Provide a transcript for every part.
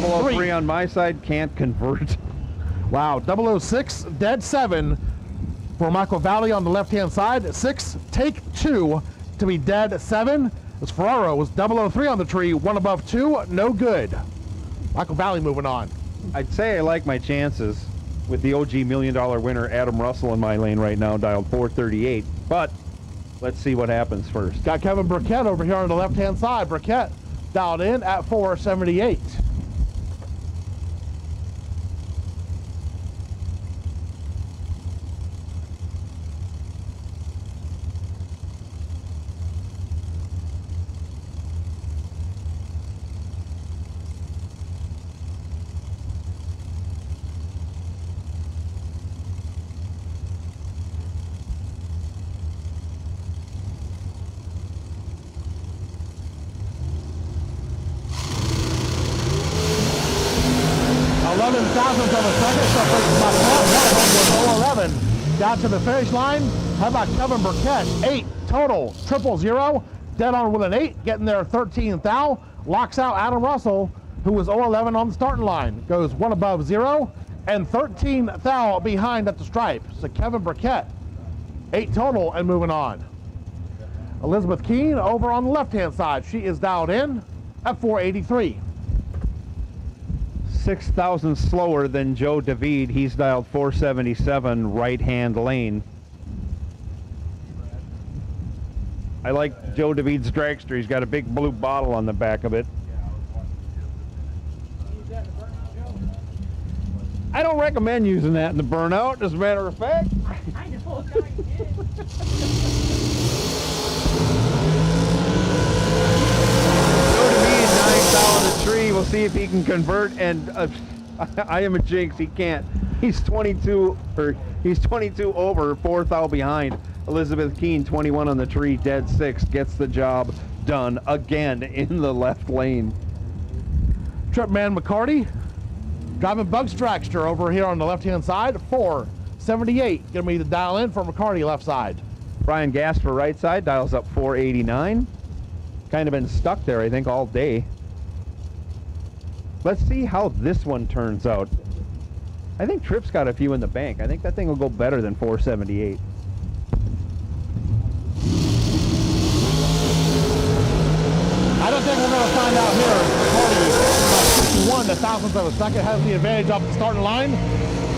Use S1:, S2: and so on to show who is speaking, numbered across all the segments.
S1: 003 on my side, can't convert.
S2: Wow, 006, dead 7 for Michael Valley on the left-hand side. 6, take 2 to be dead 7. As Ferraro was 003 on the tree, 1 above 2, no good. Michael Valley moving on.
S1: I'd say I like my chances with the OG $1 million winner, Adam Russell, in my lane right now, dialed 438. But let's see what happens first.
S2: Got Kevin Burkett over here on the left-hand side. Burkett dialed in at 478. Thousandths of a second, so my 011 down to the finish line. How about Kevin Burkett? 8 total, 000, dead on with an 8, getting there 13th thou. Locks out Adam Russell, who was 011 on the starting line. Goes 1 above 0 and 13th thou behind at the stripe. So Kevin Burkett, 8 total and moving on. Elizabeth Keene over on the left-hand side. She is dialed in at 483.
S1: 6,000 slower than Joe David. He's dialed 477 right-hand lane. I like Joe David's dragster. He's got a big blue bottle on the back of it. I don't recommend using that in the burnout, as a matter of fact.
S3: I know, you did.
S1: The tree. We'll see if he can convert, and I am a jinx. He can't. He's 22 over, 4th thou behind. Elizabeth Keene, 21 on the tree, dead 6, gets the job done again in the left lane.
S2: Tripman McCarty driving Bugs Dragster over here on the left-hand side, 478. Gonna be the dial in for McCarty left side.
S1: Brian Gasper right side dials up 489. Kind of been stuck there, I think, all day. Let's see how this one turns out. I think Tripp's got a few in the bank. I think that thing will go better than 478.
S2: I don't think we're going to find out here. McCarty, 61 the thousandth of a second, has the advantage off the starting line.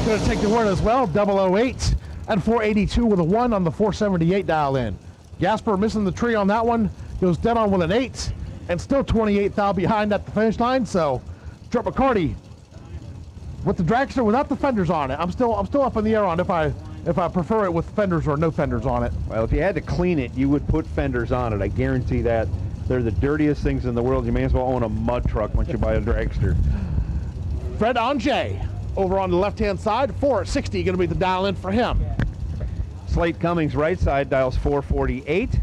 S2: Going to take the word as well, 008 and 482 with a 1 on the 478 dial in. Gasper missing the tree on that one, goes dead on with an 8 and still 28th thou behind at the finish line. So Trip McCarty with the dragster without the fenders on it. I'm still up in the air on if I prefer it with fenders or no fenders on it.
S1: Well, if you had to clean it, you would put fenders on it. I guarantee that. They're the dirtiest things in the world. You may as well own a mud truck once you buy a dragster.
S2: Fred Anjay over on the left-hand side, 460 going to be the dial in for him.
S1: Slate Cummings right side dials 448.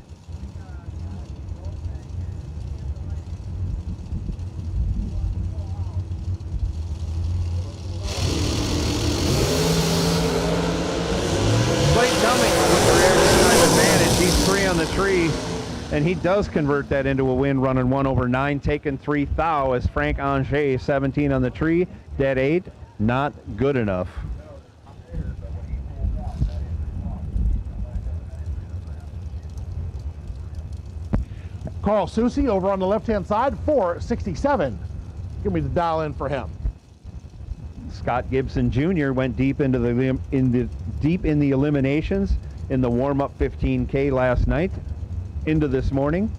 S1: On the tree, and he does convert that into a win, running 1 over 9, taking 3 thou as Frank Ange, 17 on the tree, dead 8, not good enough.
S2: Carl Susi over on the left-hand side, 467. Give me the dial in for him.
S1: Scott Gibson Jr. went deep into the eliminations in the warm-up 15K last night into this morning.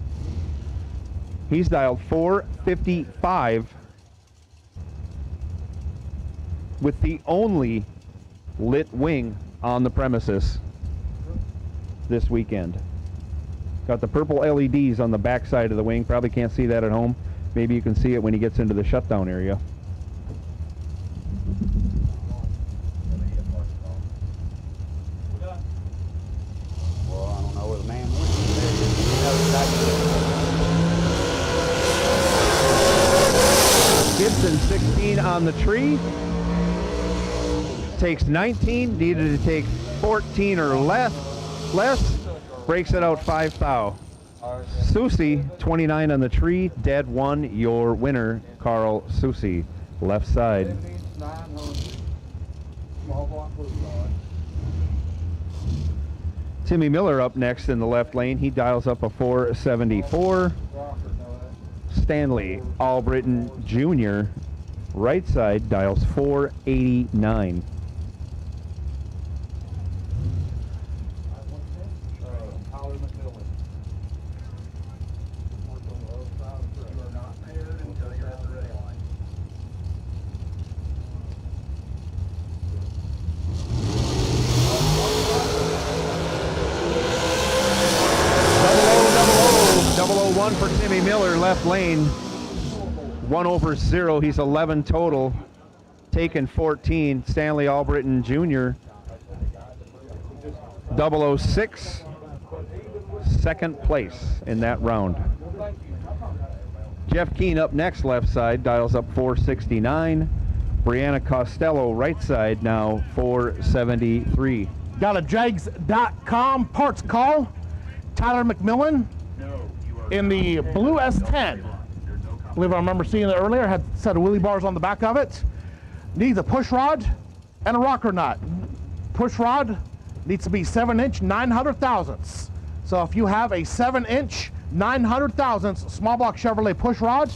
S1: He's dialed 455 with the only lit wing on the premises this weekend. Got the purple LEDs on the back side of the wing. Probably can't see that at home. Maybe you can see it when he gets into the shutdown area. Gibson 16 on the tree, takes 19, needed to take 14 or less, breaks it out 5 thou. Susi 29 on the tree, dead 1, your winner, Carl Susi. left side.
S2: 900. Small block blue rod.
S1: Timmy Miller up next in the left lane. He dials up a 474. Stanley Albritton Jr. right side dials 489. For Timmy Miller, left lane, 1 over 0. He's 11 total, taken 14. Stanley Albritton Jr. 006, second place in that round. Jeff Keen up next, left side, dials up 469. Brianna Costello, right side, now 473.
S2: Got a Jags.com parts call. Tyler McMillan in the blue S10. I believe I remember seeing it earlier. Had a set of wheelie bars on the back of it. Needs a push rod and a rocker nut. Push rod needs to be 7-inch 900 thousandths. So if you have a 7-inch 900 thousandths small block Chevrolet push rod,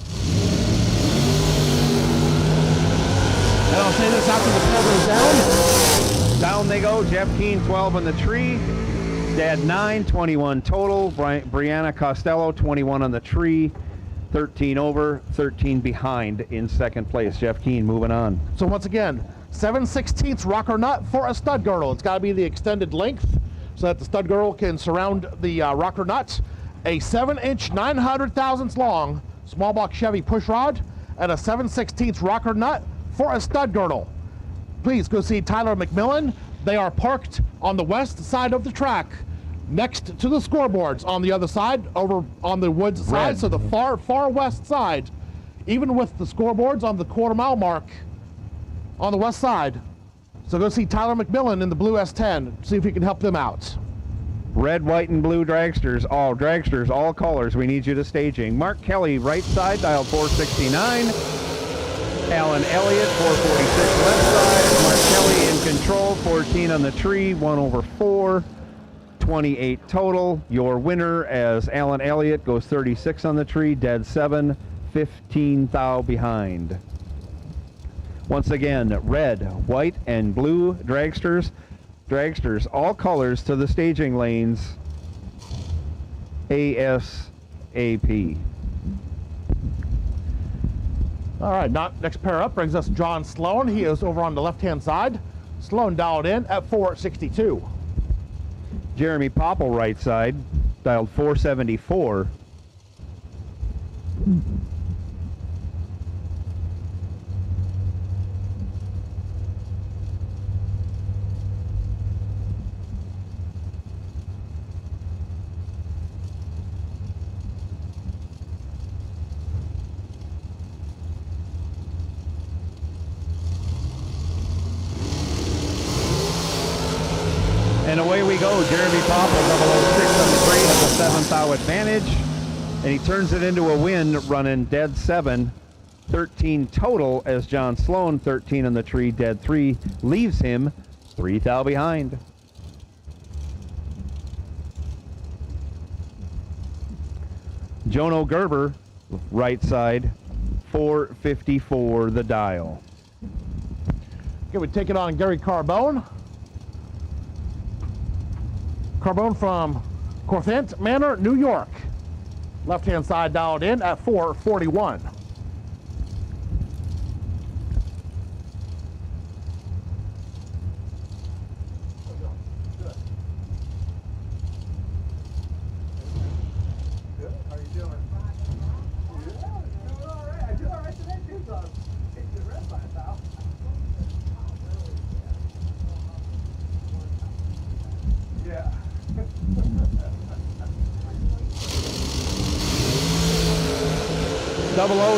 S2: and I'll say this after the tail goes down.
S1: Down they go. Jeff Keen 12 on the tree. Dad 9, 21 total. Brianna Costello 21 on the tree, 13 over, 13 behind in second place. Jeff Keen moving on.
S2: So once again, 7/16 rocker nut for a stud girdle. It's got to be the extended length so that the stud girdle can surround the rocker nut. A 7-inch 900 thousandths long small block Chevy push rod and a 7/16 rocker nut for a stud girdle. Please go see Tyler McMillan. They are parked on the west side of the track, next to the scoreboards on the other side, over on the woods side, so the far west side, even with the scoreboards on the quarter-mile mark on the west side. So go see Tyler McMillan in the blue S10, see if he can help them out.
S1: Red, white, and blue dragsters, all colors. We need you to staging. Mark Kelly, right side, dial 469. Alan Elliott, 446 left side. Mark Kelly in control, 14 on the tree, 1 over 4, 28 total. Your winner as Alan Elliott goes 36 on the tree, dead 7, 15 thou behind. Once again, red, white, and blue dragsters. Dragsters, all colors to the staging lanes ASAP.
S2: All right, next pair up brings us John Sloan. He is over on the left-hand side. Sloan dialed in at 462.
S1: Jeremy Popple, right side, dialed 474. And away we go. Jeremy Popple, 006 on the tree, has a 7th thou advantage. And he turns it into a win, running dead 7, 13 total, as John Sloan, 13 on the tree, dead 3, leaves him 3 thou behind. Jono Gerber, right side, 454 the dial.
S2: Okay, we take it on Gary Carbone. Carbone from Corthant Manor, New York. Left-hand side dialed in at 441.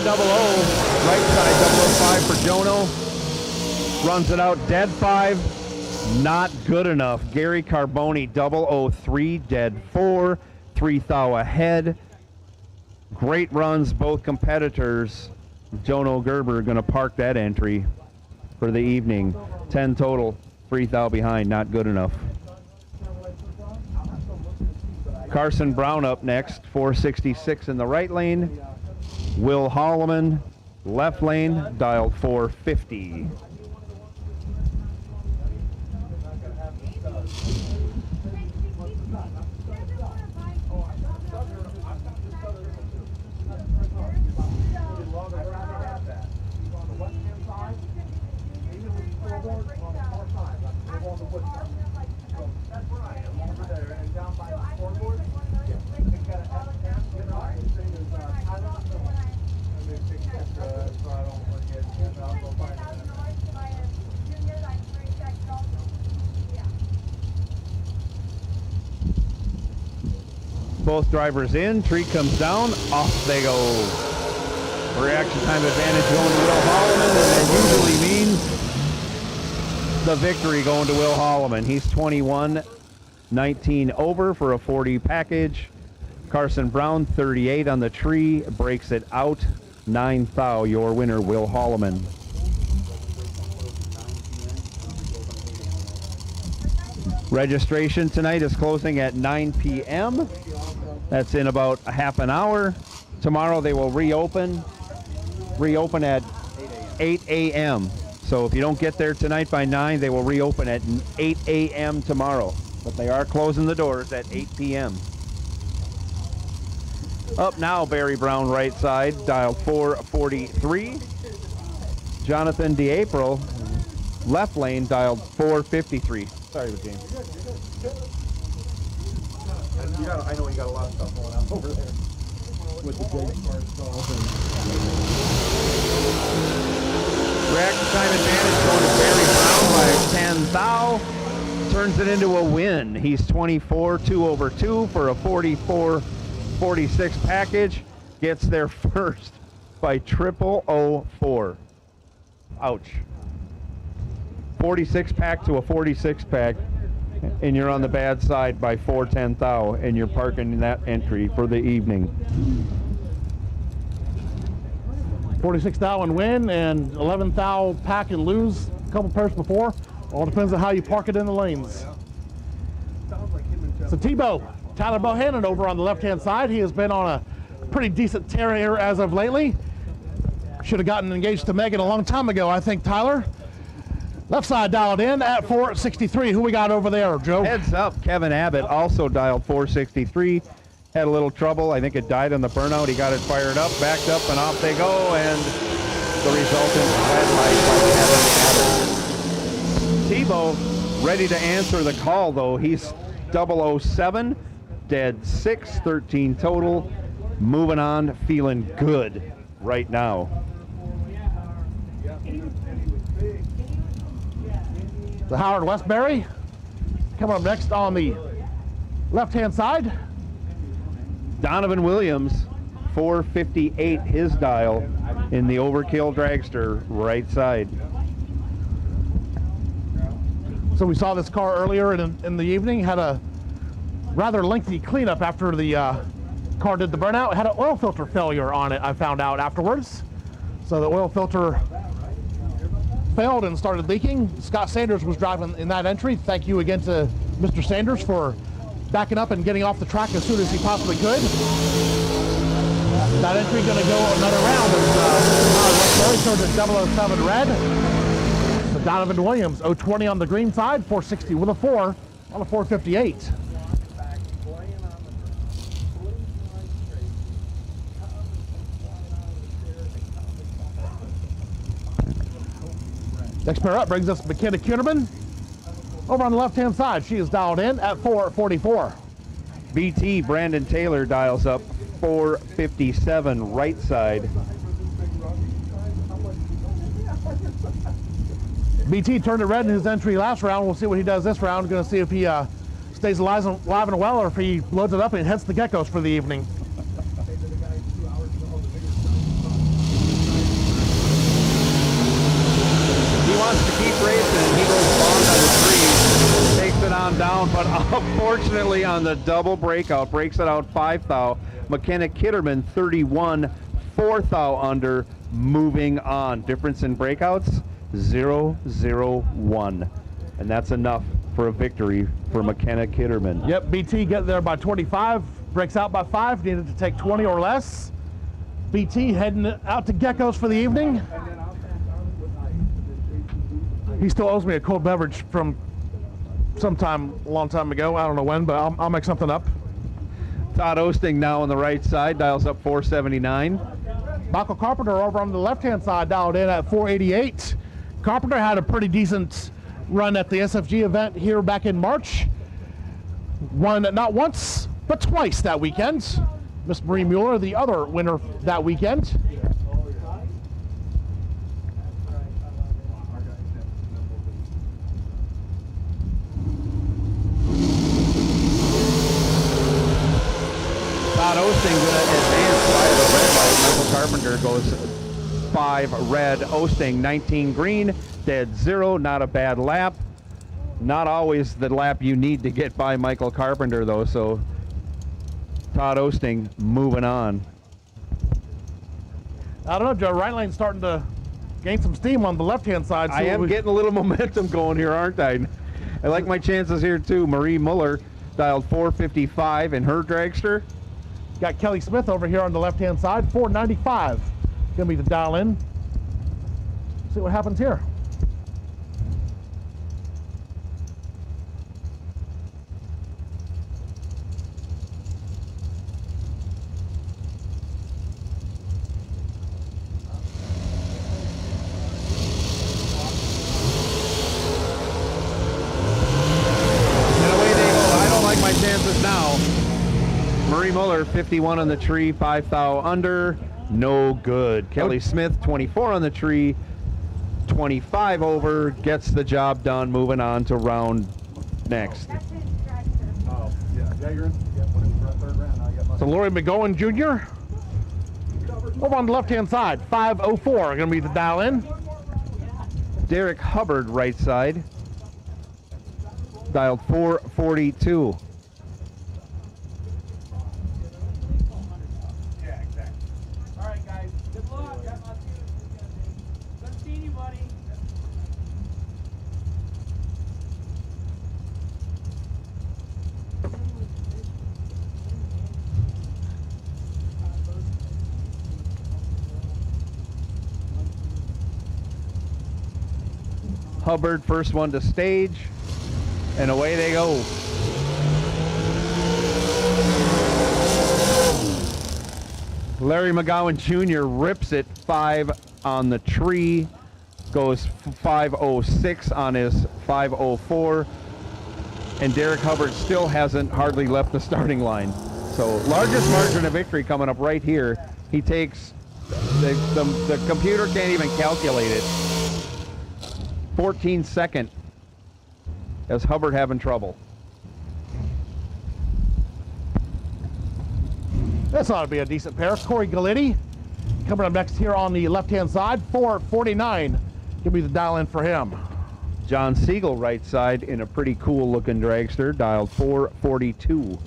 S1: Double O, right side, 005 for Jono. Runs it out, dead 5, not good enough. Gary Carboni, 003, dead 4, 3 thou ahead. Great runs, both competitors. Jono Gerber going to park that entry for the evening. 10 total, 3 thou behind, not good enough. Carson Brown up next, 466 in the right lane. Will Holloman, left lane, dialed 450. Both drivers in, tree comes down, off they go. Reaction time advantage going to Will Holloman, and that usually means the victory going to Will Holloman. He's 21-19 over for a 40 package. Carson Brown, 38 on the tree, breaks it out. 9 thou, your winner, Will Holloman. Registration tonight is closing at 9 p.m. That's in about a half an hour. Tomorrow they will reopen at 8 a.m. So if you don't get there tonight by 9, they will reopen at 8 a.m. tomorrow. But they are closing the doors at 8 p.m. Up now, Barry Brown right side, dial 443. Jonathan DeApril, left lane, dialed 453. Sorry, James. I know you got a lot of stuff going on over there with the big stalls and reaction time advantage going to Barry Brown by 10 thou. Turns it into a win. He's 24-2 over 2 for a 44-46 package. Gets there first by 0004. Ouch. 46 pack to a 46 pack, and you're on the bad side by 410 thou, and you're parking that entry for the evening.
S2: 46 thou and win, and 11 thou pack and lose a couple pairs before. All depends on how you park it in the lanes. So Tebow, Tyler Bohannon over on the left-hand side. He has been on a pretty decent tear here as of lately. Should have gotten engaged to Megan a long time ago, I think, Tyler. Left side dialed in at 463. Who we got over there, Joe?
S1: Heads up, Kevin Abbott also dialed 463. Had a little trouble. I think it died on the burnout. He got it fired up, backed up, and off they go. And the resultant red light by Kevin Abbott. Tebow ready to answer the call, though. He's 007, dead 6, 13 total. Moving on, feeling good right now.
S2: The Howard Westbury coming up next on the left-hand side.
S1: Donovan Williams, 458 his dial in the Overkill Dragster right side.
S2: So we saw this car earlier in the evening, had a rather lengthy cleanup after the car did the burnout. It had an oil filter failure on it, I found out afterwards. So the oil filter failed and started leaking. Scott Sanders was driving in that entry. Thank you again to Mr. Sanders for backing up and getting off the track as soon as he possibly could. That entry going to go another round as turns at 007 red. So Donovan Williams, 020 on the green side, 460 with a 4 on a 458. Next pair up brings us McKenna Kuhnerman. Over on the left-hand side, she is dialed in at 444.
S1: BT Brandon Taylor dials up 457 right side.
S2: BT turned it red in his entry last round. We'll see what he does this round. Going to see if he stays alive and well, or if he loads it up and heads to the Geckos for the evening.
S1: He wants to keep racing. He goes long on the trees, takes it on down, but unfortunately on the double breakout, breaks it out 5 thou. McKenna Kitterman, 31, 4 thou under, moving on. Difference in breakouts, 0-0-1. And that's enough for a victory for McKenna Kitterman.
S2: Yep, BT getting there by 25, breaks out by 5, needed to take 20 or less. BT heading out to Geckos for the evening. He still owes me a cold beverage from sometime a long time ago. I don't know when, but I'll make something up.
S1: Todd Osting now on the right side, dials up 479.
S2: Michael Carpenter over on the left-hand side dialed in at 488. Carpenter had a pretty decent run at the SFG event here back in March. Won not once, but twice that weekend. Miss Marie Mueller, the other winner that weekend.
S1: Todd Osting going to advance via the red light. Michael Carpenter goes 5 red. Osting 19 green. Dead 0. Not a bad lap. Not always the lap you need to get by Michael Carpenter, though. So Todd Osting moving on.
S2: I don't know, Joe. Right lane's starting to gain some steam on the left-hand side. So
S1: I am getting a little momentum going here, aren't I? I like my chances here, too. Marie Mueller dialed 455 in her dragster.
S2: Got Kelly Smith over here on the left-hand side, 495. Gonna be the dial in. See what happens here.
S1: And away they go. I don't like my chances now. Marie Mueller, 51 on the tree, 5 thou under, no good. Kelly Smith, 24 on the tree, 25 over, gets the job done, moving on to round next.
S3: That's his dragster.
S4: Oh, yeah, you're in. Yeah, put in for a third round. Now you got
S2: So Laurie McGowan Jr. over on the left-hand side, 504, gonna be the dial in.
S1: Derrick Hubbard, right side, dialed 442.
S4: Yeah, exactly.
S3: All right, guys. Good luck. Good seeing you, buddy.
S1: Hubbard, first one to stage, and away they go. Larry McGowan Jr. rips it 5 on the tree, goes 506 on his 504, and Derrick Hubbard still hasn't hardly left the starting line. So largest margin of victory coming up right here. He takes, the computer can't even calculate it. 14-second as Hubbard having trouble.
S2: This ought to be a decent pair. Corey Galletti coming up next here on the left-hand side, 449. Give me the dial in for him.
S1: John Siegel right side in a pretty cool looking dragster, dialed 442.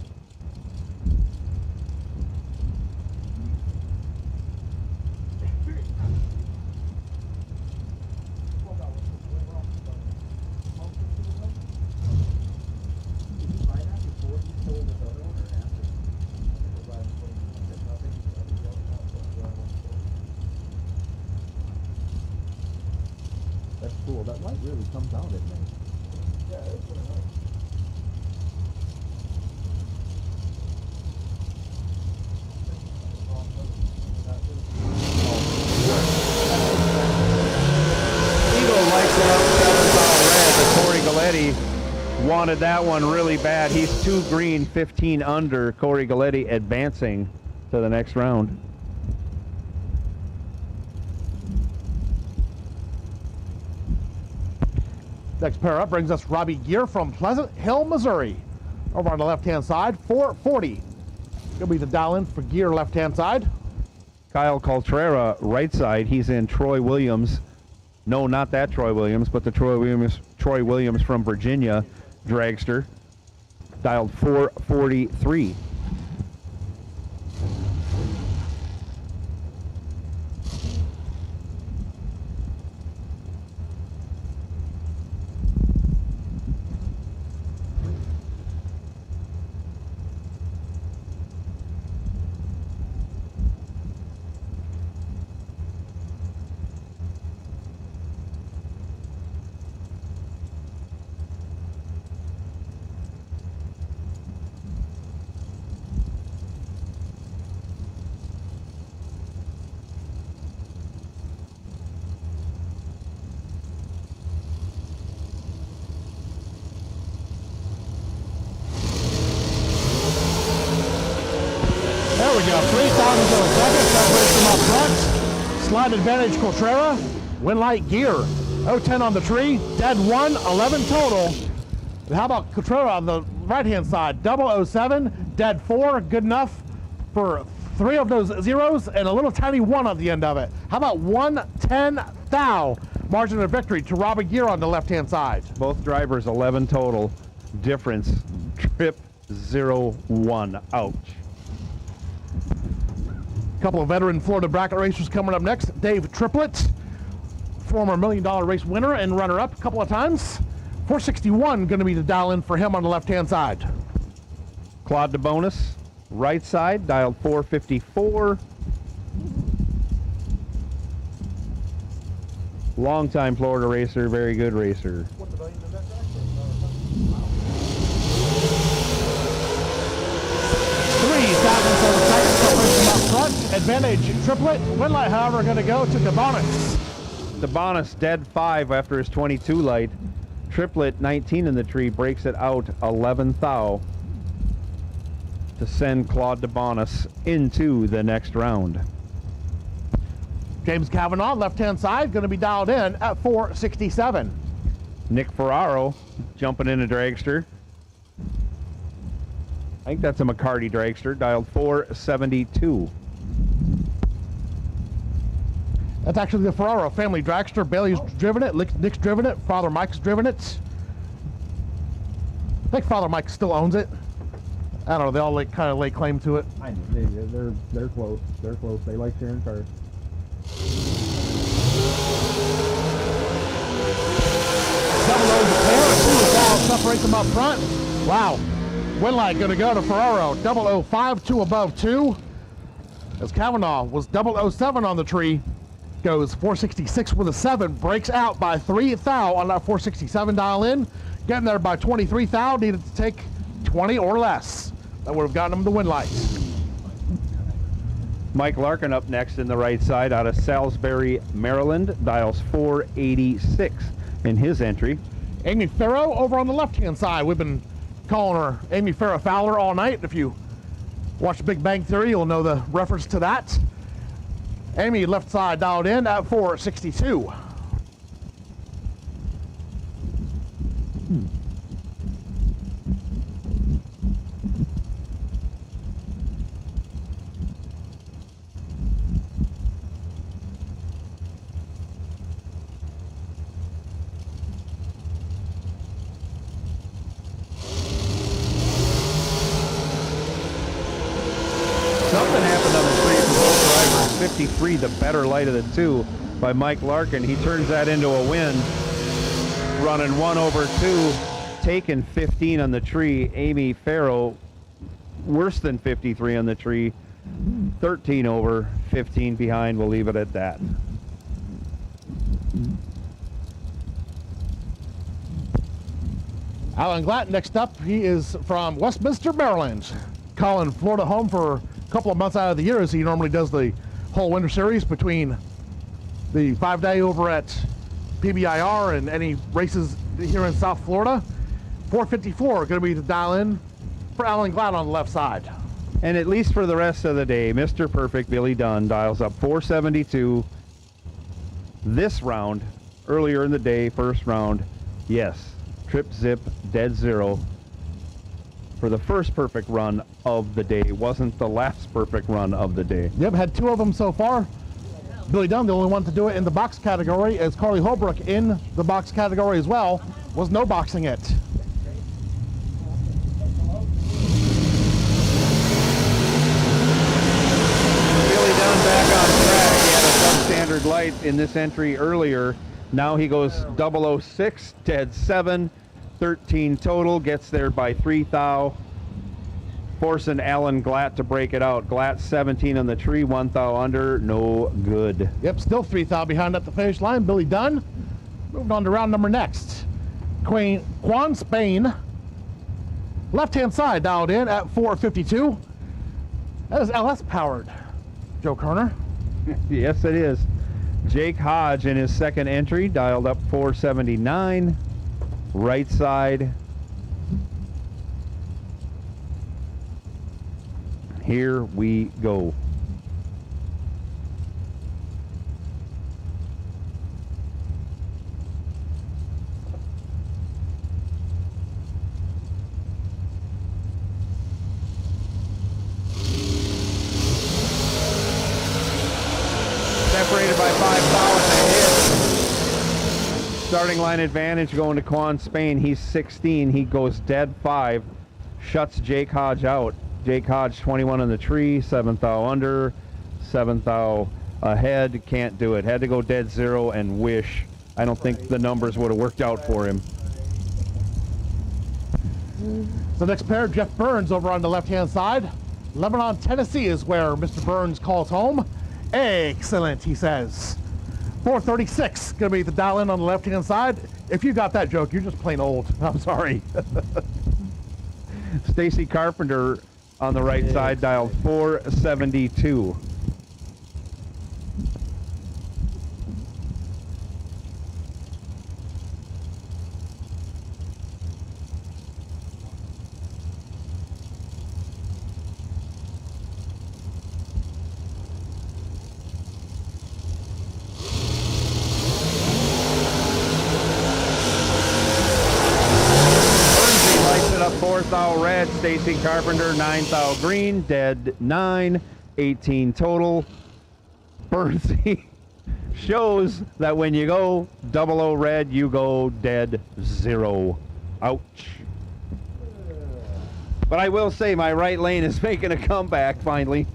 S2: That's cool. That light really comes out at me.
S1: Siegel likes it up 7 thou red, but Corey Galletti wanted that one really bad. He's 2 green, 15 under. Corey Galletti advancing to the next round.
S2: Next pair up brings us Robbie Gear from Pleasant Hill, Missouri. Over on the left-hand side, 440. Gonna be the dial in for Gear left-hand side.
S1: Kyle Coltrera right side. He's in Troy Williams. No, not that Troy Williams, but the Troy Williams from Virginia dragster. Dialed 443.
S2: Slide advantage Coltrera, Winlight Gear. 010 on the tree, dead 1, 11 total. And how about Coltrera on the right-hand side? 007, dead 4, good enough for 3 of those zeros and a little tiny 1 on the end of it. How about 110 thou? Margin of victory to Robbie Gear on the left-hand side.
S1: Both drivers 11 total. Difference, trip 0-1. Ouch.
S2: Couple of veteran Florida bracket racers coming up next. Dave Triplett, former $1 million race winner and runner-up a couple of times. 461 going to be the dial-in for him on the left-hand side.
S1: Claude DeBonis, right side, dialed 454. Longtime Florida racer, very good racer.
S4: What the value of that Dragster?
S2: 3,000 for the second, so up front. Advantage Triplett. Winlight, however, going to go to DeBonis.
S1: DeBonis dead 5 after his 22 light. Triplett 19 in the tree, breaks it out 11 thou to send Claude DeBonis into the next round.
S2: James Cavanaugh, left-hand side, going to be dialed in at 467.
S1: Nick Ferraro jumping in a dragster. I think that's a McCarty dragster, dialed 472.
S2: That's actually the Ferraro family dragster. Bailey's driven it, Nick's driven it, Father Mike's driven it. I think Father Mike still owns it. I don't know, they all kind of lay claim to it.
S4: I know, they're close. They're close. They like sharing cars.
S2: Double over the pair, 2 thou separate them up front. Wow. Winlight going to go to Ferraro, 005, 2 above 2. As Cavanaugh was 007 on the tree, goes 466 with a 7, breaks out by 3 thou on that 467 dial in. Getting there by 23 thou, needed to take 20 or less. That would have gotten him the Winlight.
S1: Mike Larkin up next in the right side out of Salisbury, Maryland, dials 486 in his entry.
S2: Amy Farrow over on the left-hand side. We've been calling her Amy Farrow Fowler all night. If you watch Big Bang Theory, you'll know the reference to that. Amy left side dialed in at 462.
S1: Something happened on the tree for both drivers. 53, the better light of the two by Mike Larkin. He turns that into a win. Running 1 over 2, taking 15 on the tree. Amy Farrow, worse than 53 on the tree. 13 over, 15 behind. We'll leave it at that.
S2: Alan Glatt next up. He is from Westminster, Maryland. Calling Florida home for a couple of months out of the year, as he normally does the whole winter series between the 5-day over at PBIR and any races here in South Florida. 454 going to be the dial in for Alan Glatt on the left side.
S1: And at least for the rest of the day, Mr. Perfect Billy Dunn dials up 472. This round, earlier in the day, first round, yes, trip zip, dead 0 for the first perfect run of the day. Wasn't the last perfect run of the day.
S2: Yep, had 2 of them so far. Billy Dunn, the only one to do it in the box category, as Carly Holbrook in the box category as well, was no boxing it.
S1: Billy Dunn back on track. He had a substandard light in this entry earlier. Now he goes 006, dead 7, 13 total, gets there by 3 thou, forcing Alan Glatt to break it out. Glatt 17 on the tree, 1 thou under, no good.
S2: Yep, still 3 thou behind at the finish line. Billy Dunn moved on to round number next. Quan Spain, left-hand side dialed in at 452. That is LS powered, Joe Kerner.
S1: Yes, it is. Jake Hodge in his second entry, dialed up 479. Right side. Here we go. Separated by 5 thou at the hit. Starting line advantage going to Quan Spain. He's 16. He goes dead 5. Shuts Jake Hodge out. Jake Hodge 21 on the tree, 7th thou under, 7th thou ahead. Can't do it. Had to go dead 0 and wish. I don't think the numbers would have worked out for him.
S2: The next pair, Jeff Burns over on the left-hand side. Lebanon, Tennessee is where Mr. Burns calls home. Excellent, he says. 436, gonna be the dial in on the left-hand side. If you got that joke, you're just plain old. I'm sorry.
S1: Stacy Carpenter on the right side dialed 472. Thou red, Stacy Carpenter, 9 thou green, dead 9, 18 total. Bernsey shows that when you go 00 red, you go dead 0. Ouch. But I will say my right lane is making a comeback finally.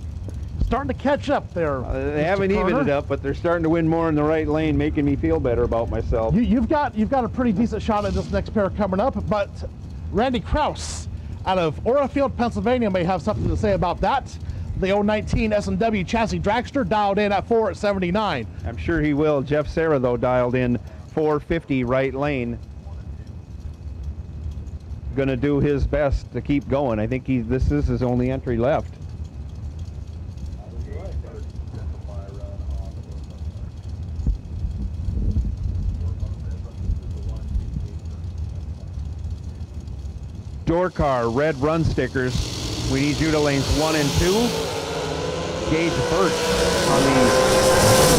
S2: Starting to catch up there.
S1: They haven't evened it up, but they're starting to win more in the right lane, making me feel better about myself.
S2: You've got a pretty decent shot at this next pair coming up, but Randy Krause out of Orafield, Pennsylvania may have something to say about that. The 019 S&W chassis dragster dialed in at 479.
S1: I'm sure he will. Jeff Serra, though, dialed in 450 right lane. Gonna do his best to keep going. I think this is his only entry left. Door car, red run stickers. We need you to lanes 1 and 2. Gage Birch on the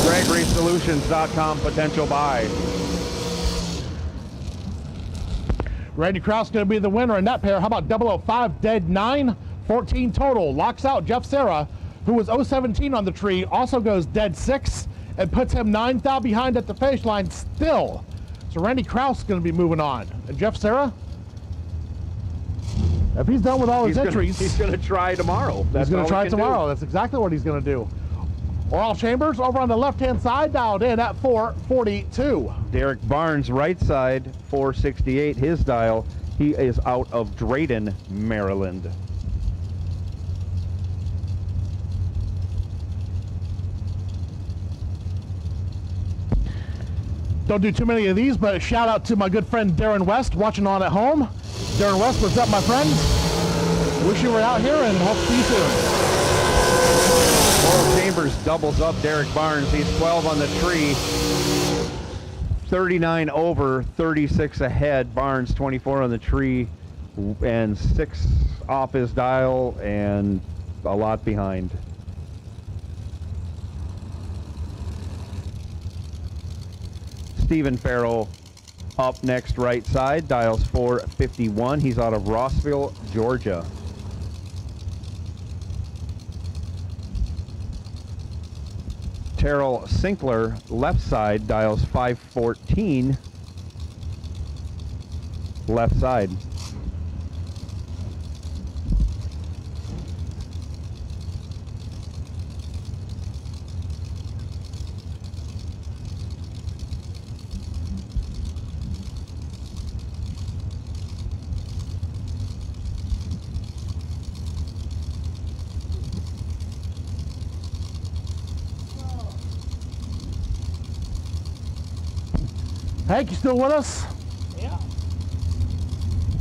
S1: GregorySolutions.com potential buy.
S2: Randy Krause going to be the winner in that pair. How about 005 dead 9, 14 total. Locks out Jeff Serra, who was 017 on the tree, also goes dead 6 and puts him 9 thou behind at the finish line still. So Randy Krause is going to be moving on. And Jeff Serra, if he's done with all his entries,
S1: he's going to try tomorrow.
S2: He's going to try tomorrow. That's exactly what he's going to do. Oral Chambers over on the left-hand side, dialed in at 442.
S1: Derek Barnes, right side, 468. His dial. He is out of Drayton, Maryland.
S2: Don't do too many of these, but a shout out to my good friend Darren West watching on at home. Darren West, what's up, my friend? Wish you were out here and hope to see you soon.
S1: Oral Chambers doubles up Derek Barnes. He's 12 on the tree. 39 over, 36 ahead. Barnes 24 on the tree and 6 off his dial and a lot behind. Stephen Farrell up next, right side, dials 451. He's out of Rossville, Georgia. Terrell Sinkler, left side, dials 514. Left side.
S2: Hank, you still with us?
S3: Yeah.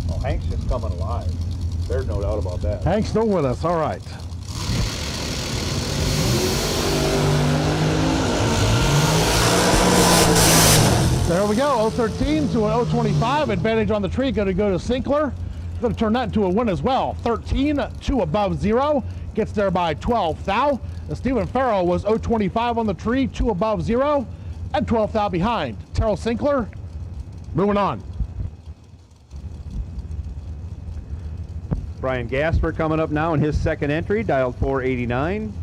S1: Oh, Hank's just coming alive. There's no doubt about that.
S2: Hank's still with us, all right. There we go, 013 to an 025. Advantage on the tree, going to go to Sinkler. Going to turn that into a win as well. 13 to above 0. Gets there by 12 thou. And Stephen Farrell was 025 on the tree, 2 above 0. And 12 thou behind. Terrell Sinkler, moving on.
S1: Brian Gasper coming up now in his second entry, dialed 489.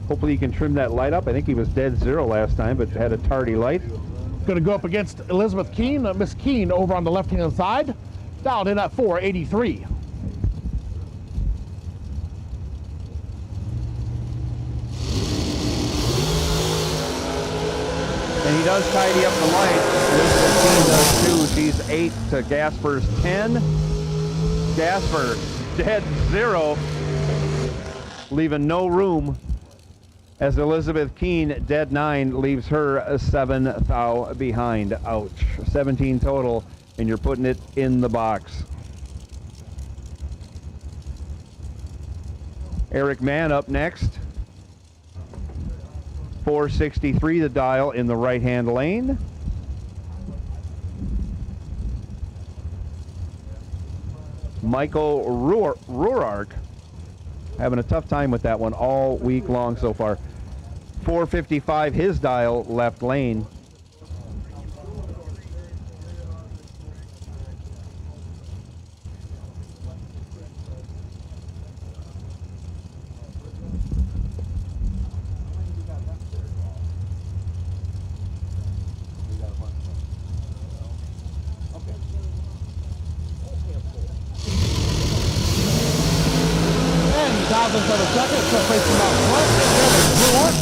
S1: Hopefully you can trim that light up. I think he was dead zero last time, but had a tardy light.
S2: Going to go up against Elizabeth Keene. Miss Keene over on the left-hand side. Dialed in at 483.
S1: And he does tidy up the light. Elizabeth Keene does too. She's 8 to Gasper's 10. Gasper dead zero, leaving no room, as Elizabeth Keene dead 9 leaves her 7 thou behind. Ouch. 17 total, and you're putting it in the box. Eric Mann up next. 463 the dial in the right-hand lane. Michael Ruark having a tough time with that one all week long so far. 455 his dial left lane.
S2: Thousandths of a second, separation out front.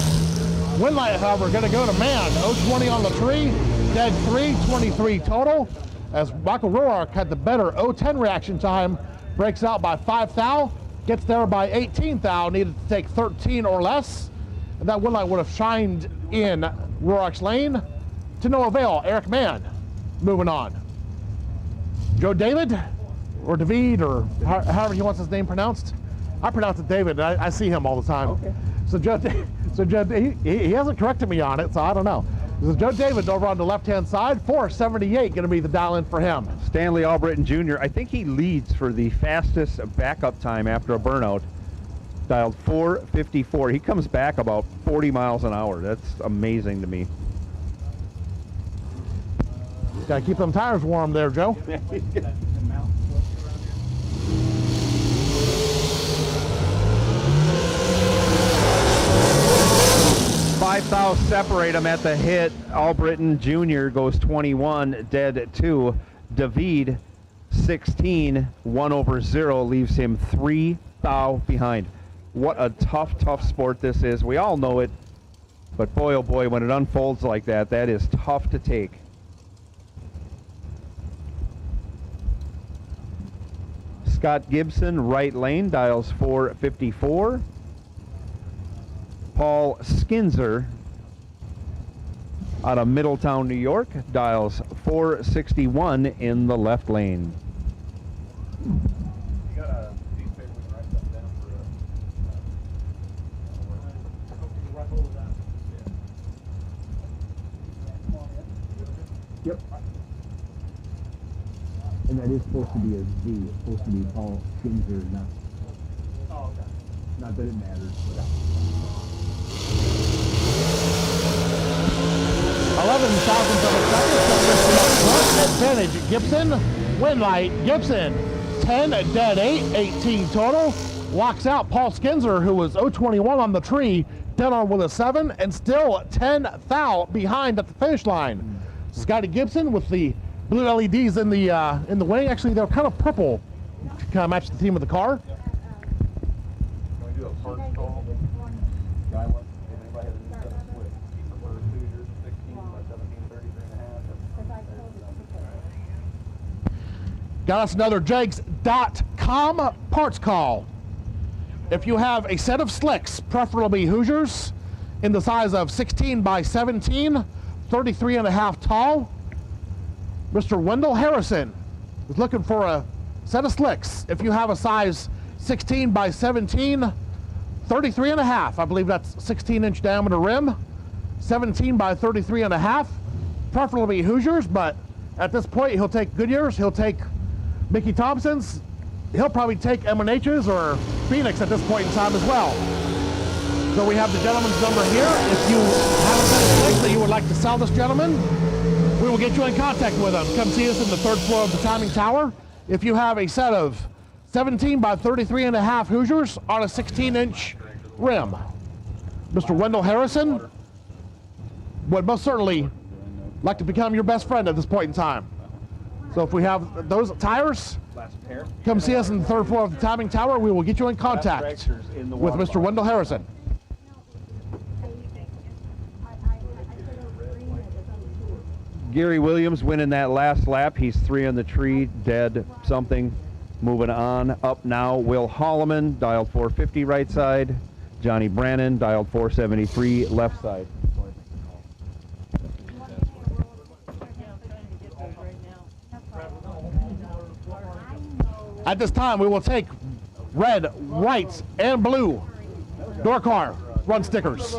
S2: Wind light, however, going to go to Mann. 020 on the tree, dead 3, 23 total. As Michael Ruark had the better 010 reaction time, breaks out by 5 thou, gets there by 18 thou, needed to take 13 or less. And that wind light would have shined in Ruark's lane to no avail. Eric Mann moving on. Joe David, or David, or however he wants his name pronounced. I pronounce it David. I see him all the time.
S1: Okay.
S2: So Joe, he hasn't corrected me on it, so I don't know. So Joe David over on the left-hand side, 478 going to be the dial-in for him.
S1: Stanley Albritton Jr., I think he leads for the fastest backup time after a burnout. Dialed 454. He comes back about 40 miles an hour. That's amazing to me.
S2: Got to keep them tires warm there, Joe.
S1: 5 thou separate them at the hit. Albritton Jr. goes 21, dead 2. David, 16, 1 over 0, leaves him 3 thou behind. What a tough sport this is. We all know it, but boy, oh boy, when it unfolds like that, that is tough to take. Scott Gibson, right lane, dials 454. Paul Skinzer out of Middletown, New York, dials 461 in the left lane.
S3: You got a piece of paper we can write something down for
S4: Yep. And that is supposed to be a Z. It's supposed to be Paul Skinzer, not.
S3: Oh, okay.
S4: Not that it matters. But
S2: 11 thousandths of a second, separation up front. Advantage Gibson. Wind light Gibson. 10, dead 8, 18 total. Locks out Paul Skinzer, who was 021 on the tree, dead on with a 7, and still 10 thou behind at the finish line. Scotty Gibson with the blue LEDs in the wing. Actually, they're kind of purple to kind of match the theme of the car.
S3: Can we do a first call? Guy wants, if anybody has a new set of switch, he prefers 2 years, 16 by 17, 33.5.
S2: Got us another Jegs.com parts call. If you have a set of slicks, preferably Hoosiers, in the size of 16 by 17, 33.5 tall, Mr. Wendell Harrison is looking for a set of slicks. If you have a size 16 by 17, 33.5, I believe that's 16-inch diameter rim, 17 by 33.5, preferably Hoosiers, but at this point he'll take Goodyears, he'll take Mickey Thompson's, he'll probably take M&H's or Phoenix at this point in time as well. So we have the gentleman's number here. If you have a set of slicks that you would like to sell this gentleman, we will get you in contact with him. Come see us in the 3rd floor of the timing tower. If you have a set of 17 by 33.5 Hoosiers on a 16-inch rim. Mr. Wendell Harrison would most certainly like to become your best friend at this point in time. So if we have those tires, come see us on the 3rd floor of the timing tower. We will get you in contact with Mr. Wendell Harrison.
S1: Gary Williams winning that last lap. He's 3 on the tree, dead something. Moving on. Up now, Will Holloman, dialed 450 right side. Johnny Brannon, dialed 473 left side.
S2: At this time, we will take red, white, and blue door car run stickers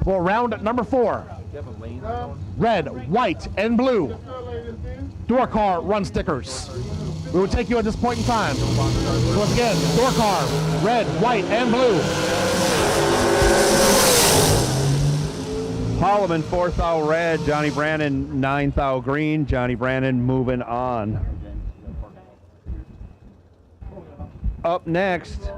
S2: for round number 4. Red, white, and blue door car run stickers. We will take you at this point in time. So once again, door car, red, white, and blue.
S1: Holloman, 4th thou red. Johnny Brannon, 9th thou green. Johnny Brannon moving on. Up next,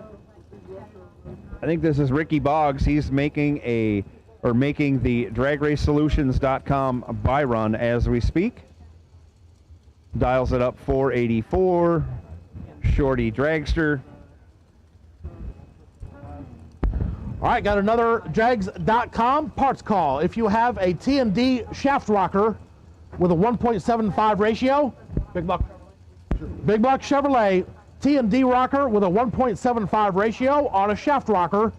S1: I think this is Ricky Boggs. He's making the DragRaceSolutions.com buy run as we speak. Dials it up 484. Shorty Dragster.
S2: All right, got another Drags.com parts call. If you have a T&D shaft rocker with a 1.75 ratio, Big Buck Chevrolet T&D rocker with a 1.75 ratio on a shaft rocker,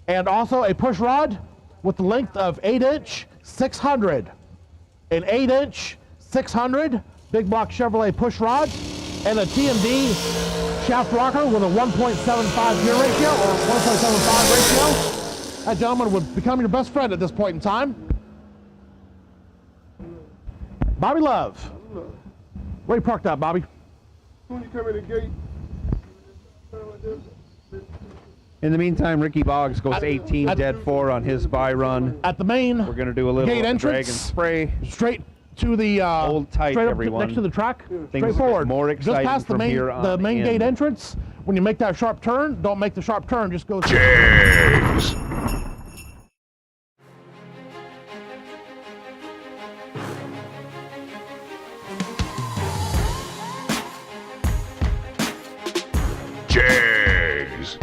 S2: and also a push rod with the length of 8-inch 600. An 8-inch 600 Big Block Chevrolet push rod, and a T&D shaft rocker with a 1.75 gear ratio or 1.75 ratio. That gentleman would become your best friend at this point in time. Bobby Love. Where you parked at, Bobby?
S5: When you come in the gate.
S1: In the meantime, Ricky Boggs goes 18 dead 4 on his buy run.
S2: At the main
S1: We're going to do a little
S2: gate
S1: drag and spray.
S2: straight to the
S1: Hold tight,
S2: straight up
S1: everyone.
S2: next to the track,
S1: Things
S2: straight forward.
S1: get more
S2: Just
S1: exciting
S2: past the
S1: from
S2: main
S1: here on
S2: the main
S1: in.
S2: gate entrance. When you make that sharp turn, don't make the sharp turn. Just go.
S6: James. Jags.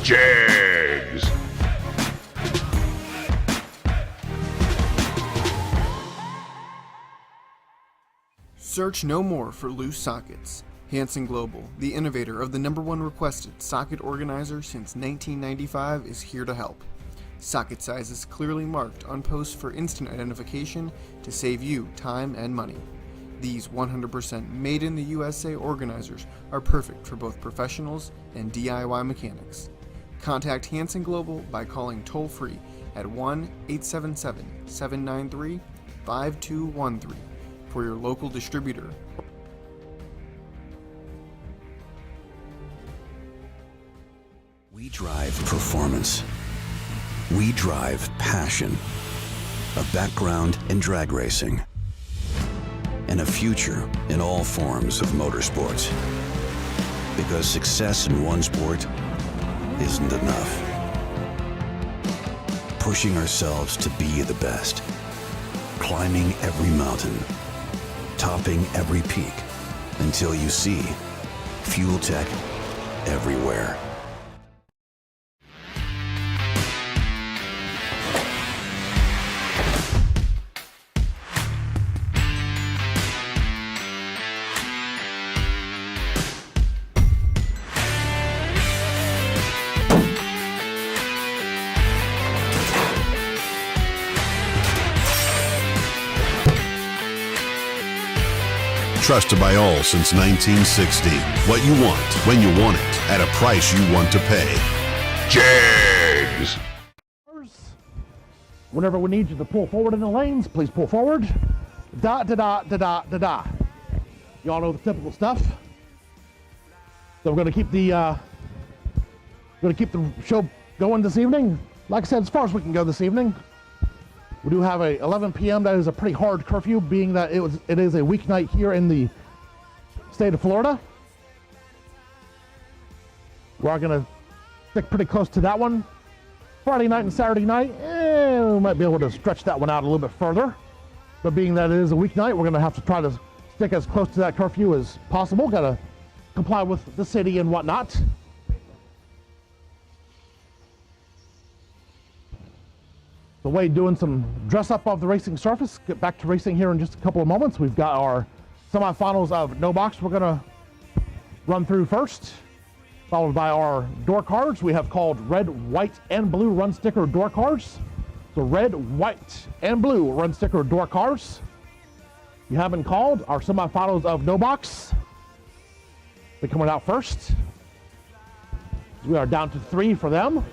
S6: Jags.
S7: Search no more for loose sockets. Hansen Global, the innovator of the #1 requested socket organizer since 1995, is here to help. Socket sizes clearly marked on posts for instant identification to save you time and money. These 100% made in the USA organizers are perfect for both professionals and DIY mechanics. Contact Hansen Global by calling toll-free at 1-877-793-5213 for your local distributor.
S8: We drive performance. We drive passion. A background in drag racing. And a future in all forms of motorsports. Because success in one sport isn't enough. Pushing ourselves to be the best. Climbing every mountain. Topping every peak. Until you see Fuel Tech everywhere.
S6: Trusted by all since 1960. What you want, when you want it, at a price you want to pay. Jags!
S2: Whenever we need you to pull forward in the lanes, please pull forward. Da da da da da da da. You all know the typical stuff. So we're gonna keep the show going this evening. Like I said, as far as we can go this evening. We do have a 11 p.m. That is a pretty hard curfew, being that it is a weeknight here in the state of Florida. We are gonna stick pretty close to that one. Friday night and Saturday night, we might be able to stretch that one out a little bit further. But being that it is a weeknight, we're gonna have to try to stick as close to that curfew as possible. Gotta comply with the city and whatnot. So Wade doing some dress up of the racing surface. Get back to racing here in just a couple of moments. We've got our semifinals of No Box we're gonna run through first, followed by our door cards. We have called red, white, and blue run sticker door cards. So red, white, and blue run sticker door cards. You haven't called our semifinals of No Box. They're coming out first. We are down to 3 for them.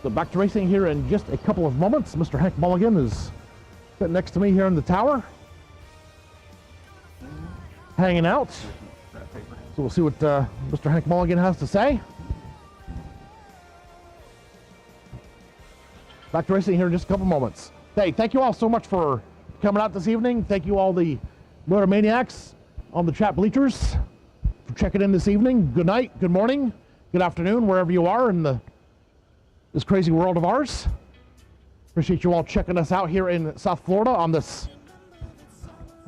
S2: So back to racing here in just a couple of moments. Mr. Hank Mulligan is sitting next to me here in the tower, hanging out. So we'll see what Mr. Hank Mulligan has to say. Back to racing here in just a couple of moments. Hey, thank you all so much for coming out this evening. Thank you all the Motor Maniacs on the chat bleachers for checking in this evening. Good night, good morning, good afternoon, wherever you are in this crazy world of ours. Appreciate you all checking us out here in South Florida on this.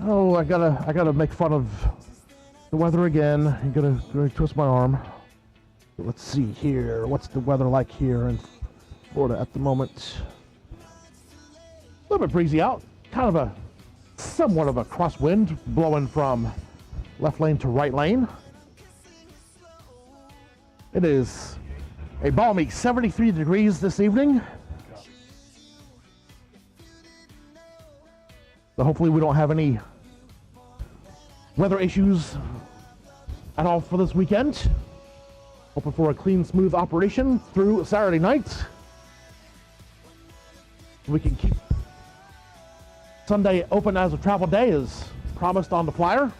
S2: Oh, I gotta make fun of the weather again. I'm gonna twist my arm. Let's see here. What's the weather like here in Florida at the moment? A little bit breezy out. Kind of somewhat of a crosswind blowing from left lane to right lane. It is a balmy 73 degrees this evening. So hopefully we don't have any weather issues at all for this weekend. Hoping for a clean, smooth operation through Saturday night. We can keep Sunday open as a travel day as promised on the flyer.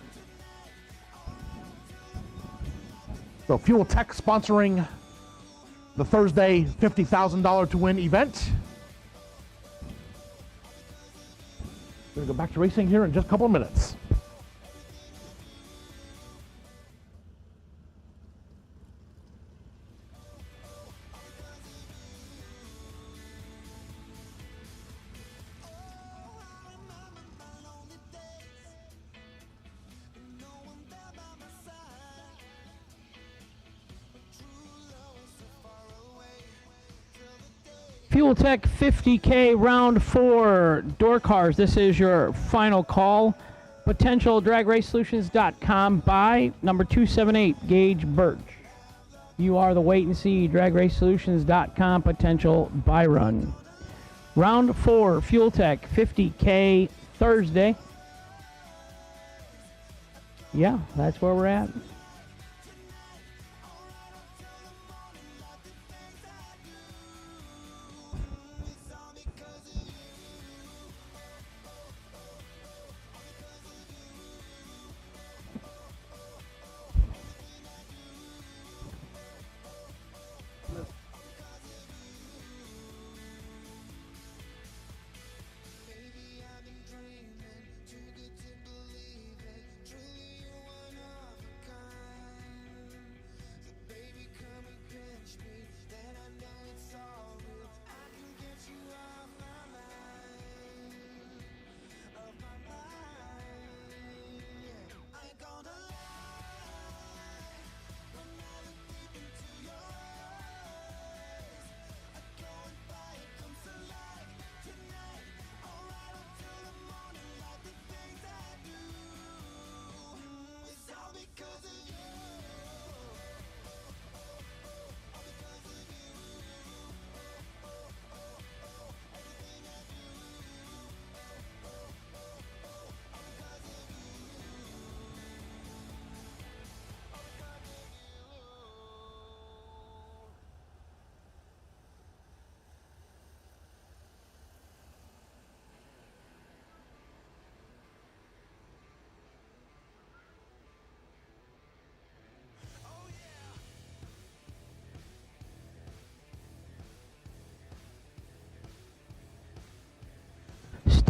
S2: So Fuel Tech sponsoring the Thursday $50,000 to win event. We're gonna go back to racing here in just a couple of minutes.
S9: Fuel Tech 50K round 4 door cars. This is your final call. Potential DragRaceSolutions.com by number 278 Gage Birch. You are the wait and see. DragRaceSolutions.com potential buy run. Round 4 Fuel Tech 50K Thursday. Yeah, that's where we're at.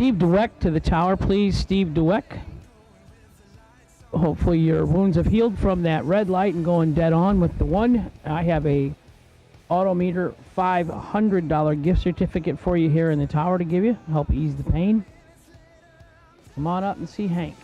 S9: Steve Dweck to the tower, please. Steve Dweck. Hopefully your wounds have healed from that red light and going dead on with the one. I have a Autometer $500 gift certificate for you here in the tower to give you. Help ease the pain. Come on up and see Hank.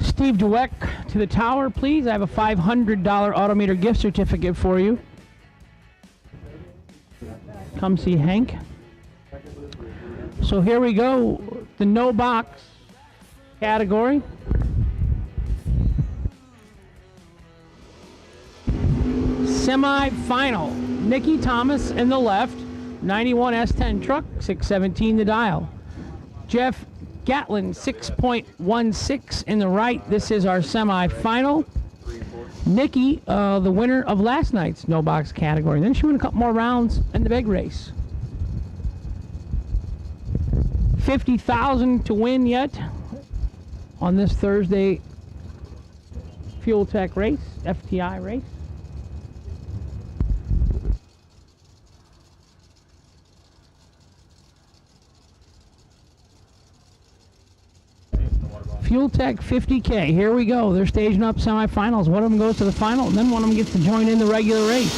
S9: Steve Dweck to the tower, please. I have a $500 Autometer gift certificate for you. Come see Hank. So here we go. The no box category. Semi-final. Nikki Thomas in the left. 91 S10 truck, 617 the dial. Jeff Gatlin, 6.16 in the right. This is our semi-final. Nikki, the winner of last night's no box category. Then she won a couple more rounds in the big race. $50,000 to win yet on this Thursday Fuel Tech race, FTI race. Fuel Tech 50K. Here we go. They're staging up semifinals. One of them goes to the final, and then one of them gets to join in the regular race.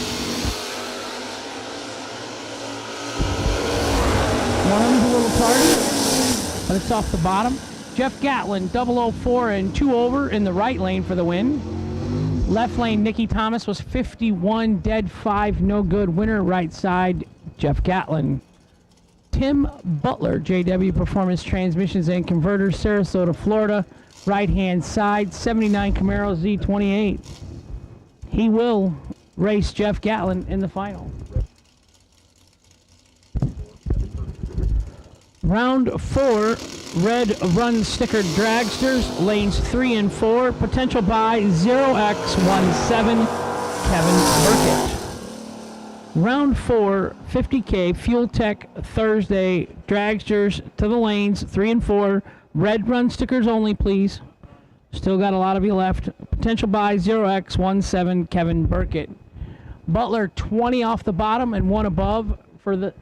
S9: One of them's a little tardy, but it's off the bottom. Jeff Gatlin, 004 and 2 over in the right lane for the win. Left lane, Nikki Thomas was 51, dead 5, no good. Winner right side, Jeff Gatlin. Tim Butler, JW Performance Transmissions and Converters, Sarasota, Florida. Right-hand side, 79 Camaro Z28. He will race Jeff Gatlin in the final. Round 4, red run stickered dragsters, lanes 3 and 4. Potential buy 0x17, Kevin Burkett. Round 4, 50K, Fuel Tech Thursday, dragsters to the lanes, 3 and 4. Red run stickers only, please. Still got a lot of you left. Potential buy 0x17, Kevin Burkett. Butler, 20 off the bottom and 1 above for the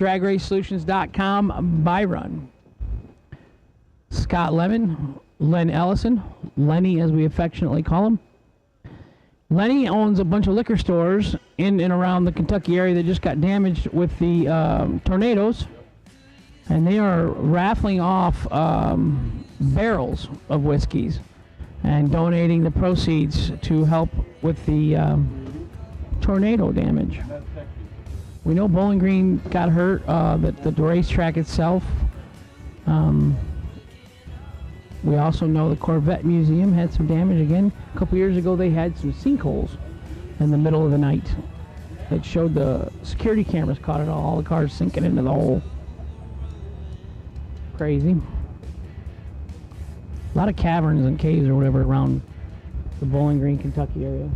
S9: DragRaceSolutions.com buy run. Scott Lemon, Len Ellison, Lenny as we affectionately call him. Lenny owns a bunch of liquor stores in and around the Kentucky area that just got damaged with the tornadoes. And they are raffling off barrels of whiskeys and donating the proceeds to help with the tornado damage. We know Bowling Green got hurt, the racetrack itself. We also know the Corvette Museum had some damage again. A couple years ago they had some sinkholes in the middle of the night that showed the security cameras caught it all the cars sinking into the hole. Crazy. A lot of caverns and caves or whatever around the Bowling Green, Kentucky area.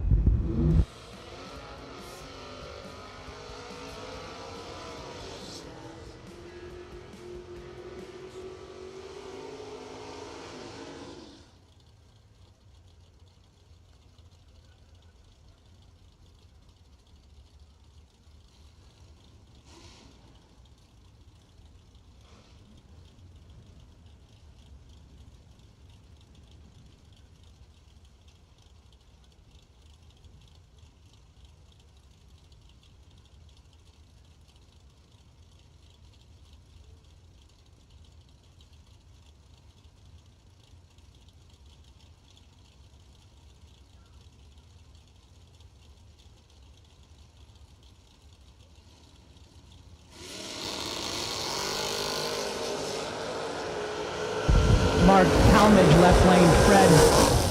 S9: Mark Talmadge, left lane. Fred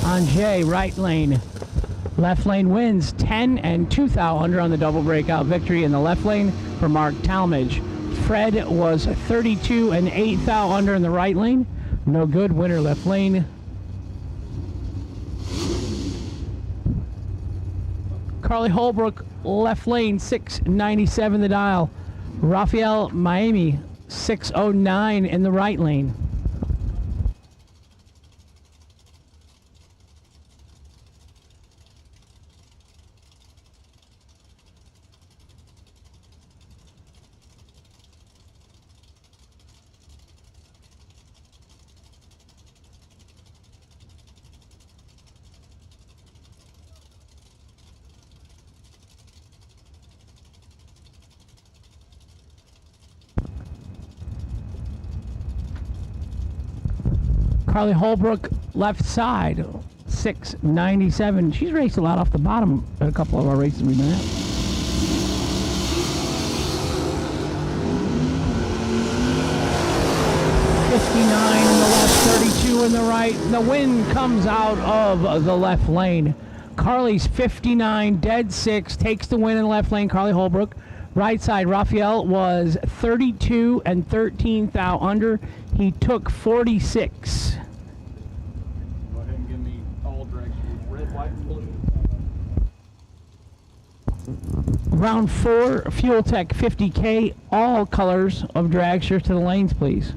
S9: Ange, right lane. Left lane wins 10 and 2 thou under on the double breakout victory in the left lane for Mark Talmadge. Fred was 32 and 8 thou under in the right lane. No good, winner left lane. Carly Holbrook, left lane, 697 the dial. Rafael Miami, 609 in the right lane. Carly Holbrook, left side, 697. She's raced a lot off the bottom at a couple of our races we've been at. .59 in the left, 32 in the right. The wind comes out of the left lane. Carly's 59, dead 6, takes the win in the left lane, Carly Holbrook. Right side, Raphael was 32 and 13 thou under. He took 46.
S3: Go ahead and give me all Dragsters, red, white, and blue.
S9: Round 4, Fuel Tech 50K, all colors of Dragsters to the lanes, please.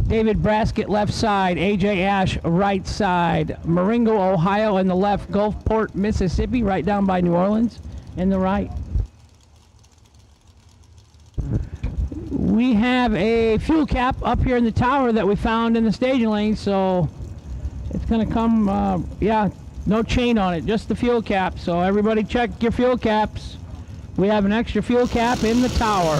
S9: David Braskett, left side. AJ Ash, right side. Marengo, Ohio, in the left. Gulfport, Mississippi, right down by New Orleans, in the right. We have a fuel cap up here in the tower that we found in the staging lane, so it's going to come, yeah, no chain on it, just the fuel cap. So everybody check your fuel caps. We have an extra fuel cap in the tower.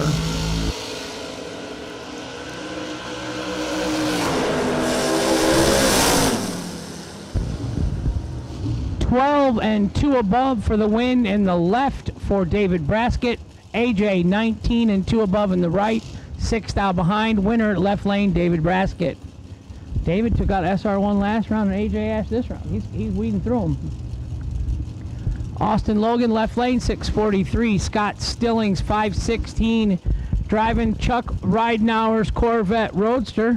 S9: $12 and 2 above for the win in the left for David Braskett. AJ 19 and 2 above in the right. 6 thou behind. Winner left lane, David Braskett. David took out SR1 last round and AJ Ash this round. He's weeding through them. Austin Logan, left lane, 643. Scott Stillings, 516. Driving Chuck Ridenauer's Corvette Roadster.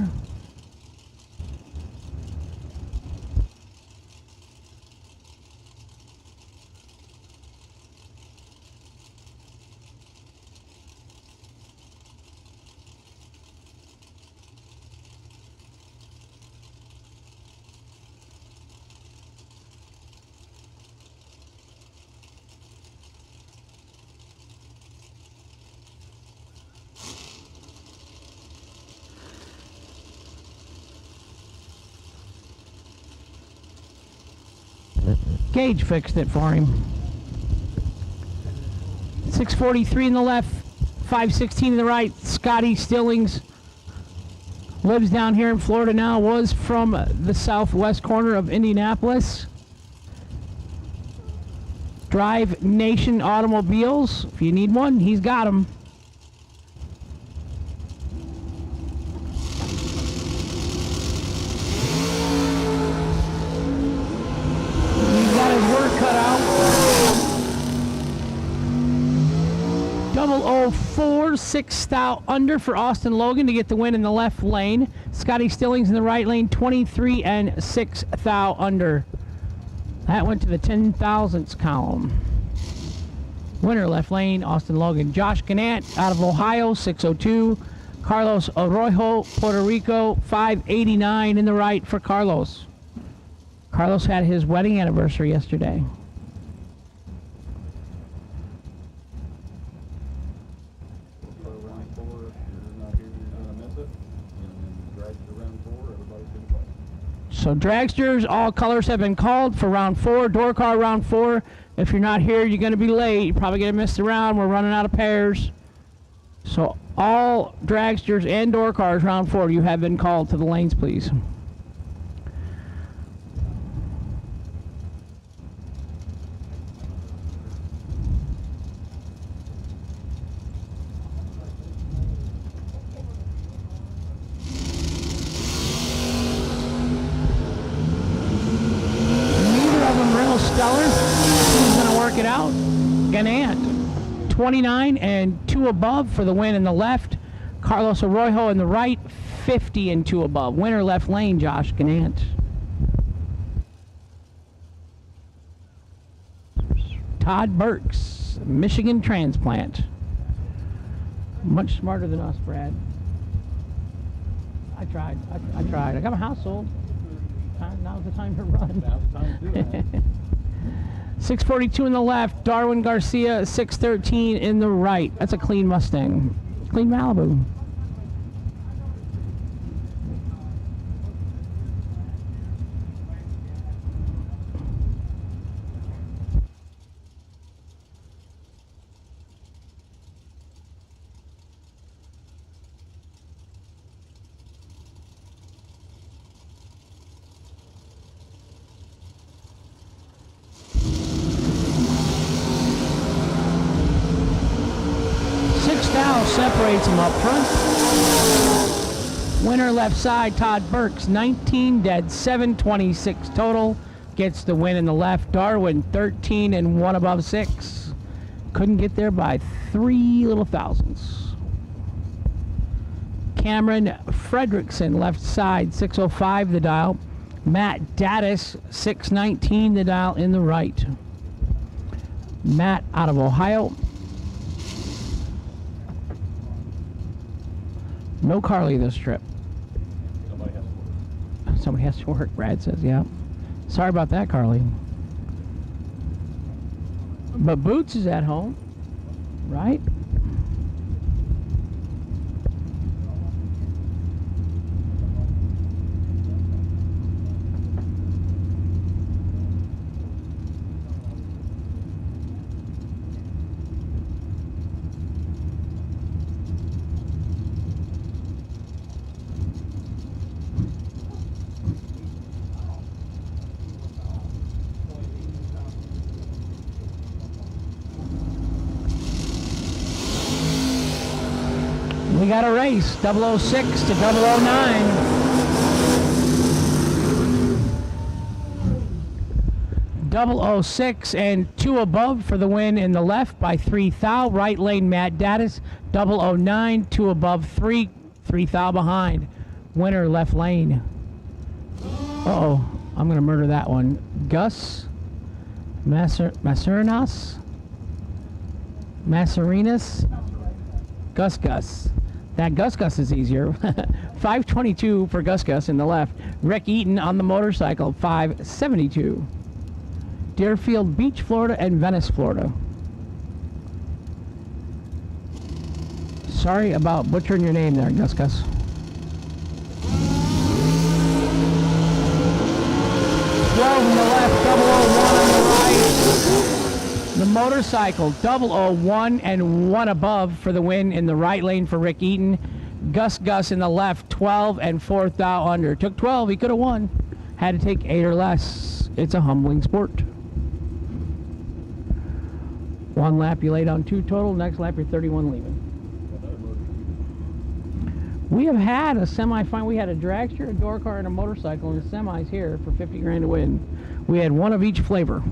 S9: Gage fixed it for him. 643 in the left, 516 in the right. Scotty Stillings lives down here in Florida now, was from the southwest corner of Indianapolis. Drive Nation Automobiles. If you need one, he's got them. Cut out. 004, 6 thou under for Austin Logan to get the win in the left lane. Scotty Stillings in the right lane, 23 and 6 thou under. That went to the 10 thousandths column. Winner left lane, Austin Logan. Josh Gannett out of Ohio, 602. Carlos Arroyo, Puerto Rico, 589 in the right for Carlos. Carlos had his wedding anniversary yesterday.
S3: Round 4, if you're not here, you're going to miss it. And then Dragster round 4, everybody's going to play.
S9: So Dragsters, all colors have been called for round 4. Door car round 4. If you're not here, you're going to be late. You're probably going to miss the round. We're running out of pairs. So all Dragsters and door cars round 4, you have been called to the lanes, please. out. Ganant, 29 and 2 above for the win in the left. Carlos Arroyo in the right, 50 and 2 above. Winner left lane, Josh Ganant. Todd Burks, Michigan transplant. Much smarter than us, Brad. I tried. I tried. I got my house sold. Now's the time to run.
S3: Now's the time to do that.
S9: 642 in the left. Darwin Garcia, 613 in the right. That's a clean Mustang. Clean Malibu. Separates him up front. Winner left side, Todd Burks, 19 dead, 726 total. Gets the win in the left. Darwin, 13 and 1 above 6. Couldn't get there by 3 little thousandths. Cameron Fredrickson, left side, 605 the dial. Matt Daddis, 619 the dial in the right. Matt out of Ohio. No Carly this trip. Somebody has to work, Brad says, yeah. Sorry about that, Carly. But Boots is at home, right? We got a race, 006 to 009. 006 and 2 above for the win in the left by 3 thou. Right lane, Matt Daddis. 009, 2 above, 3 thou behind. Winner left lane. Uh-oh, I'm going to murder that one. Gus Masarinas? Gus. That Gus is easier. 522 for Gus in the left. Rick Eaton on the motorcycle, 572. Deerfield Beach, Florida and Venice, Florida. Sorry about butchering your name there, Gus. 12 in the left, 001 on the right. The motorcycle, 001 and 1 above for the win in the right lane for Rick Eaton. Gus in the left, 12 and 4 thou under. Took 12, he could have won. Had to take 8 or less. It's a humbling sport. 1 lap you lay down 2 total, next lap you're 31 leaving. We have had a semi-final. We had a dragster, a door car, and a motorcycle in the semis here for 50 grand to win. We had one of each flavor.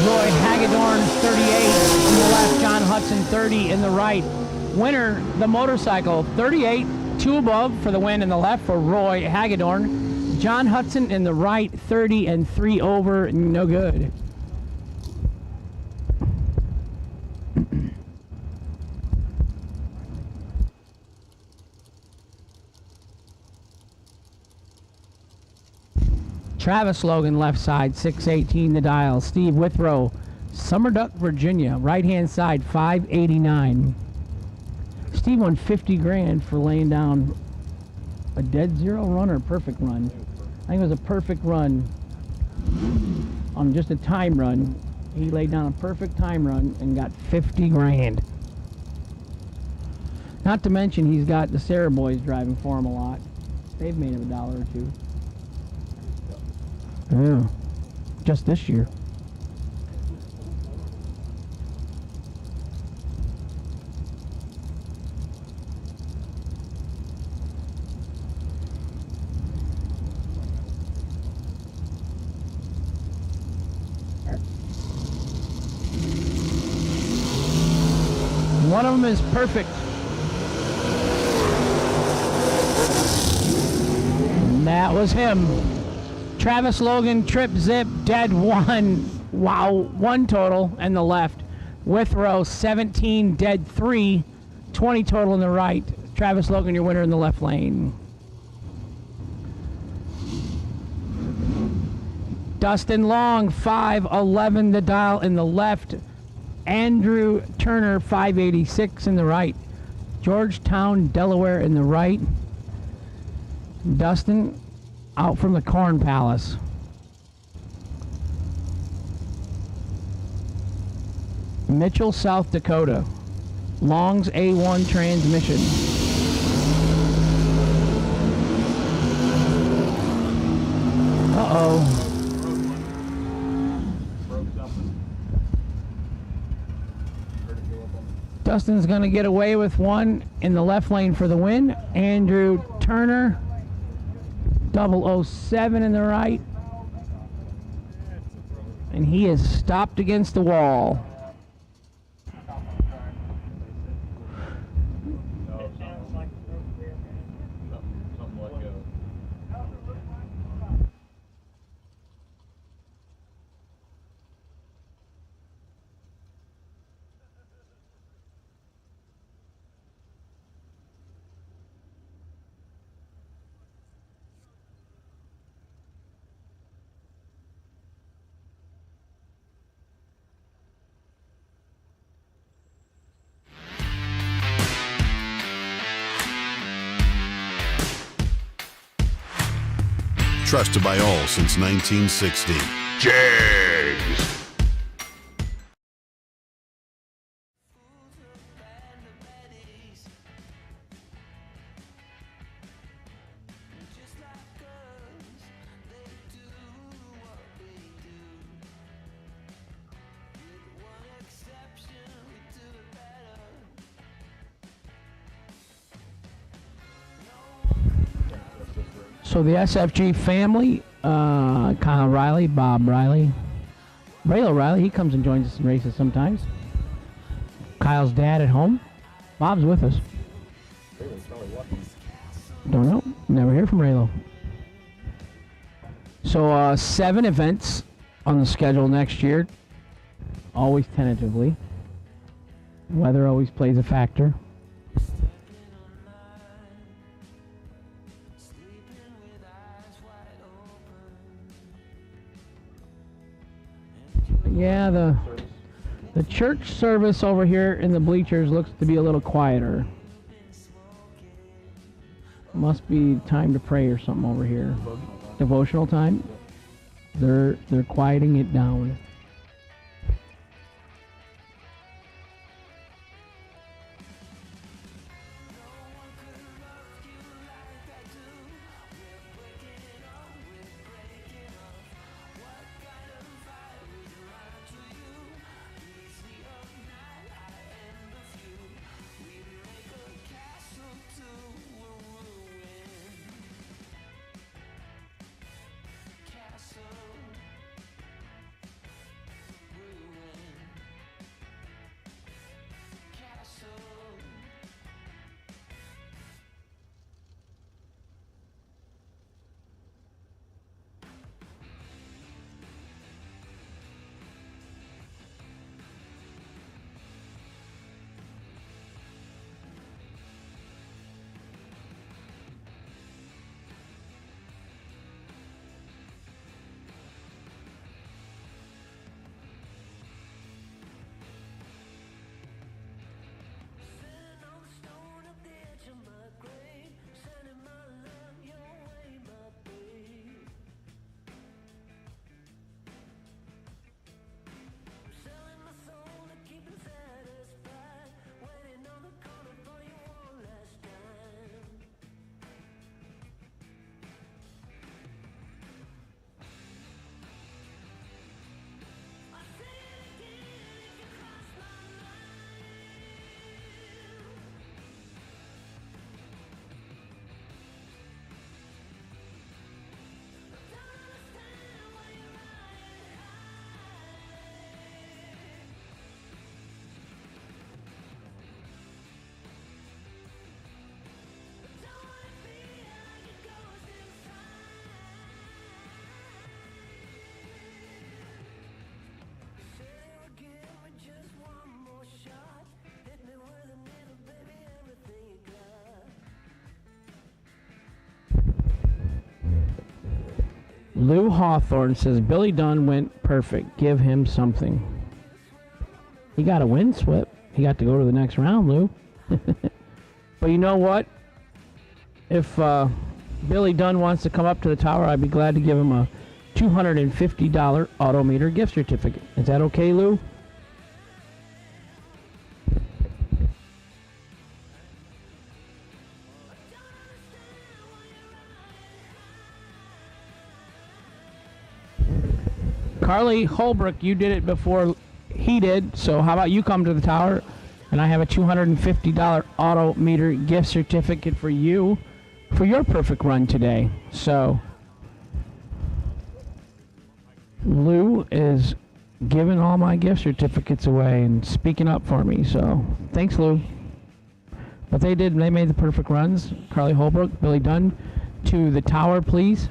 S9: Roy Hagedorn, 38 in the left. John Hudson, 30 in the right. Winner, the motorcycle, 38, 2 above for the win in the left for Roy Hagedorn. John Hudson in the right, 30 and 3 over, no good. Travis Logan, left side, 618 the dial. Steve Withrow, Summer Duck, Virginia, right-hand side, 589. Steve won 50 grand for laying down a dead zero run or a perfect run. I think it was a perfect run on just a time run. He laid down a perfect time run and got 50 grand. Not to mention he's got the Sarah boys driving for him a lot. They've made him $1 or 2. Yeah, just this year. One of them is perfect. And that was him. Travis Logan, trip zip, dead 1. Wow, 1 total in the left. Withrow, 17, dead 3. 20 total in the right. Travis Logan, your winner in the left lane. Dustin Long, 511 the dial in the left. Andrew Turner, 586 in the right. Georgetown, Delaware in the right. Dustin out from the Corn Palace. Mitchell, South Dakota. Long's A1 transmission. Uh-oh. Dustin's going to get away with one in the left lane for the win. Andrew Turner, 007 in the right. And he is stopped against the wall.
S6: Trusted by all since 1960. Jags!
S9: So the SFG family, Kyle Riley, Bob Riley, Raylo Riley, he comes and joins us in races sometimes. Kyle's dad at home. Bob's with us. Don't know. Never hear from Raylo. So 7 events on the schedule next year. Always tentatively. Weather always plays a factor. Yeah, the church service over here in the bleachers looks to be a little quieter. Must be time to pray or something over here. Devotional time. They're quieting it down. Lou Hawthorne says Billy Dunn went perfect. Give him something. He got a wind swip. He got to go to the next round, Lou. But you know what? If Billy Dunn wants to come up to the tower, I'd be glad to give him a $250 Autometer gift certificate. Is that okay, Lou? Carly Holbrook, you did it before he did, so how about you come to the tower, and I have a $250 Autometer gift certificate for you for your perfect run today. So Lou is giving all my gift certificates away and speaking up for me, so thanks, Lou. But they made the perfect runs. Carly Holbrook, Billy Dunn, to the tower, please.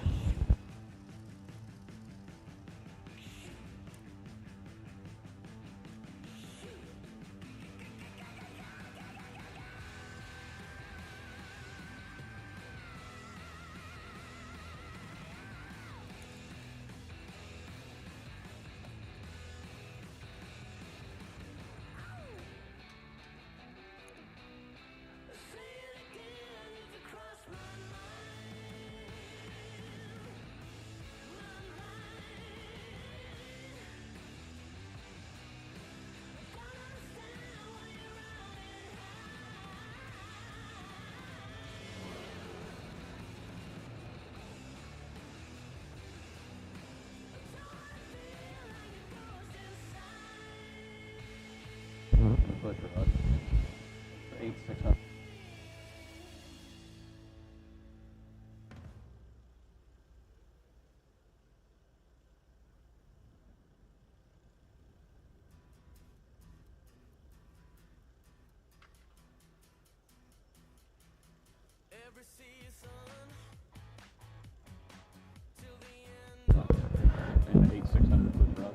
S3: For 8,600.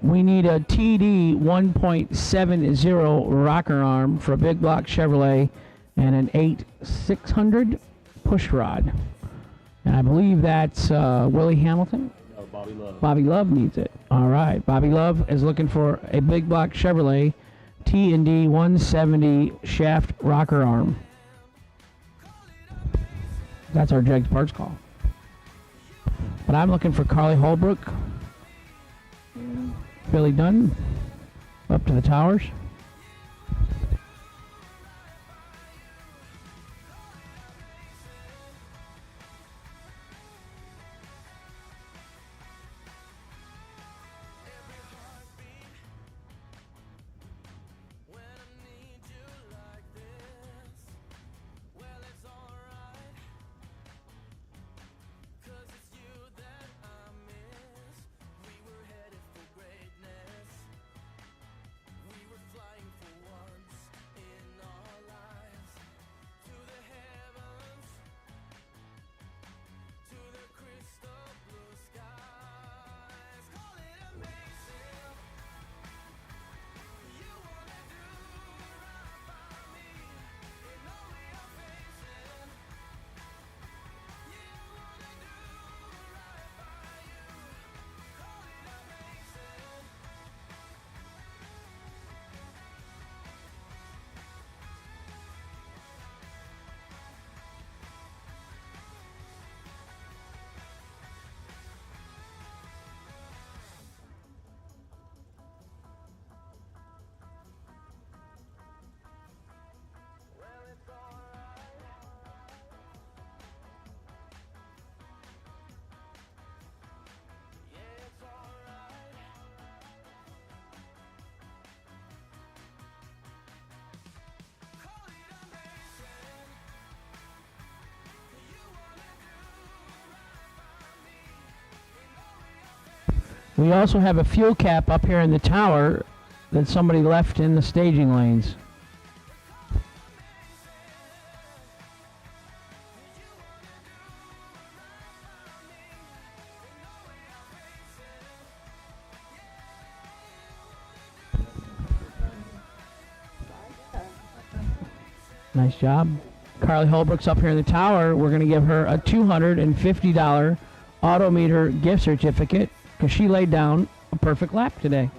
S9: We need a TD 1.70 rocker arm for a big block Chevrolet and an 8600 push rod. And I believe that's Willie Hamilton.
S3: No, Bobby Love.
S9: Bobby Love needs it. All right. Bobby Love is looking for a big block Chevrolet T&D 170 shaft rocker arm. That's our Jegs Parts call. But I'm looking for Carly Holbrook, Billy Dunn, up to the towers. We also have a fuel cap up here in the tower that somebody left in the staging lanes. Nice job. Carly Holbrook's up here in the tower. We're going to give her a $250 Autometer gift certificate because she laid down a perfect lap today.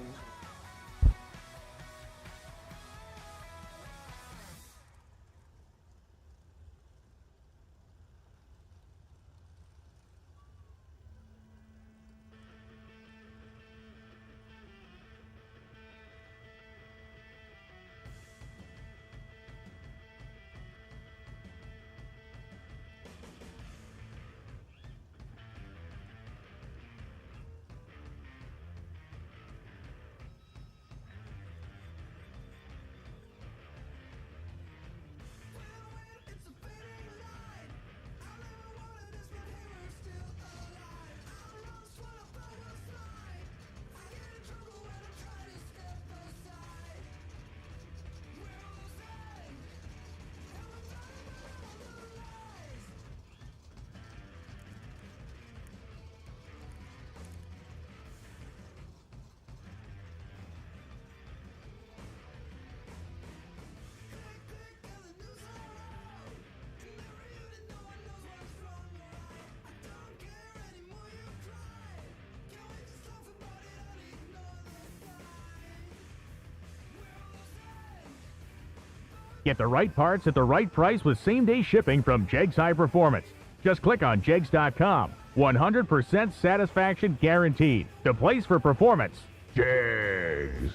S10: Get the right parts at the right price with same-day shipping from Jegs High Performance. Just click on jegs.com. 100% satisfaction guaranteed. The place for performance. Jegs.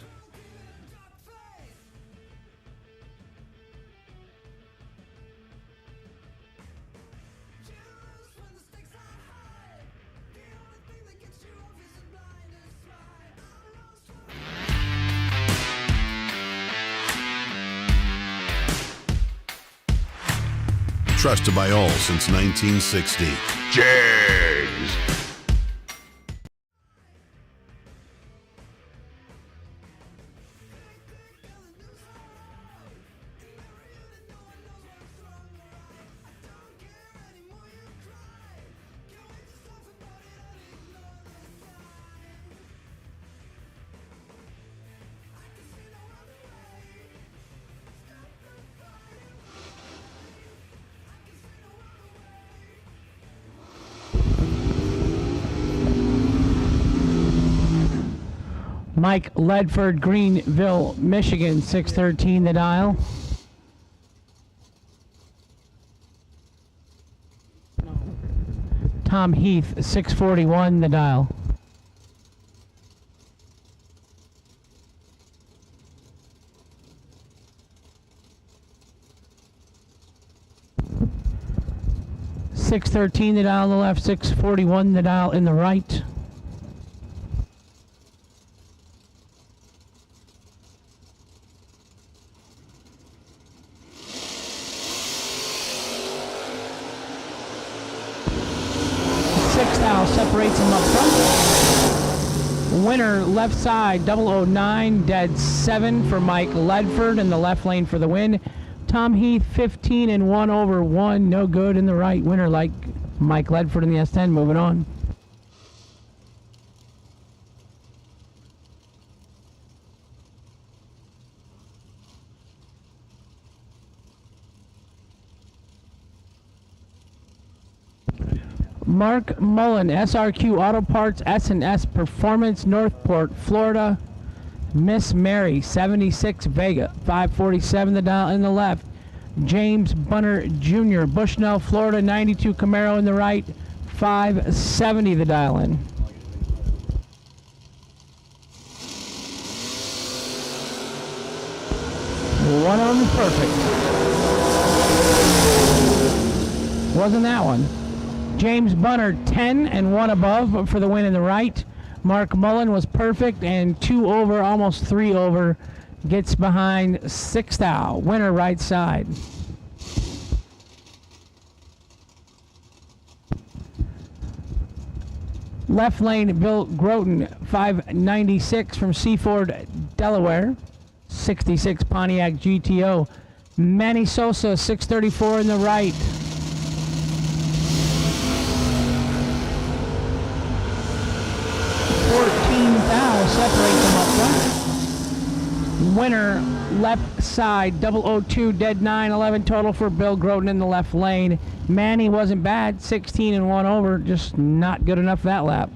S6: Trusted by all since 1960. Jegs.
S9: Mike Ledford, Greenville, Michigan, 613 the dial. Tom Heath, 641 the dial. $613 the dial on the left, 641 the dial in the right. Separates him up front. Winner left side 009, dead 7 for Mike Ledford in the left lane for the win. Tom Heath 15 and 1 over 1, no good in the right. Winner like Mike Ledford in the S10. Moving on. Mark Mullen, SRQ Auto Parts, S&S Performance, Northport, Florida. Miss Mary, 76 Vega, 547 the dial in the left. James Bunner Jr., Bushnell, Florida, 92 Camaro in the right, 570 the dial in. One of them perfect. Wasn't that one? James Bunner 10 and 1 above for the win in the right. Mark Mullen was perfect and 2 over, almost 3 over. Gets behind 6th. Winner right side. Left lane, Bill Groton, 596 from Seaford, Delaware. 66 Pontiac GTO. Manny Sosa, 634 in the right. Separates them up front. Winner left side. 002, dead 9-11 total for Bill Groden in the left lane. Manny wasn't bad, 16 and 1 over, just not good enough that lap.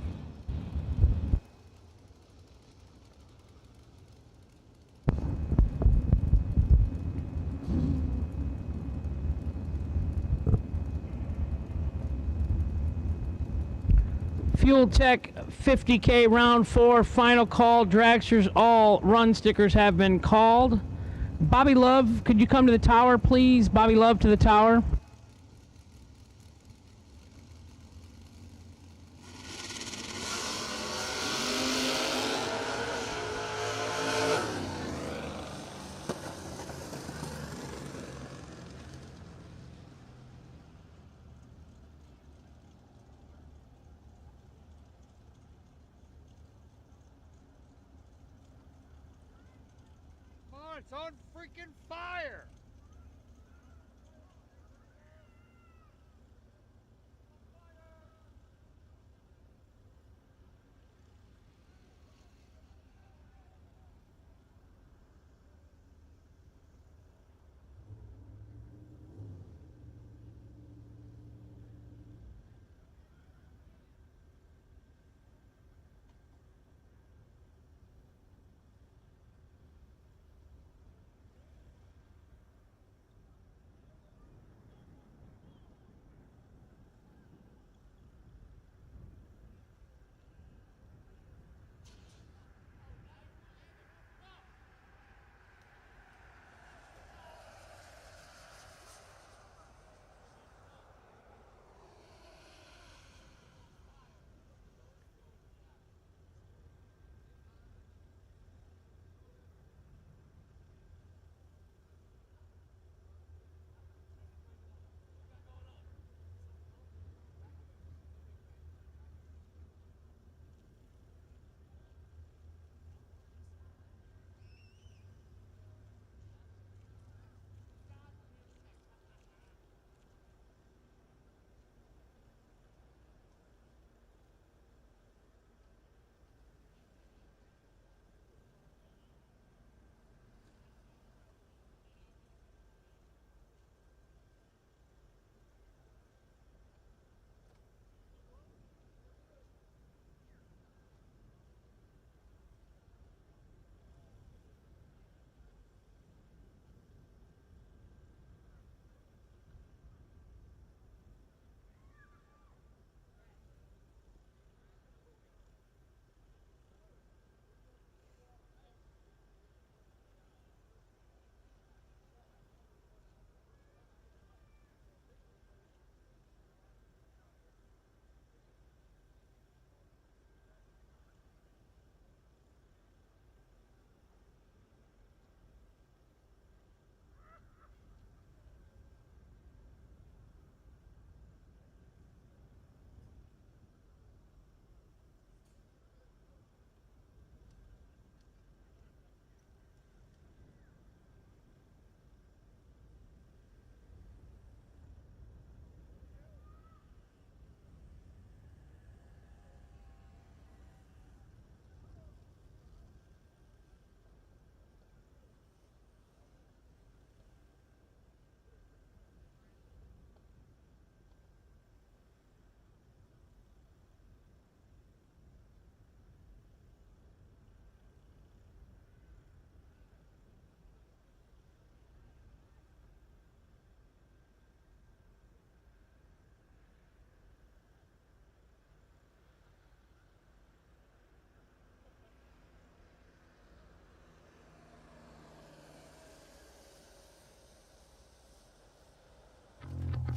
S9: Fuel Tech 50K round 4 final call. Dragsters, all run stickers have been called. Bobby Love, could you come to the tower, please? Bobby Love to the tower.
S5: It's on freaking fire!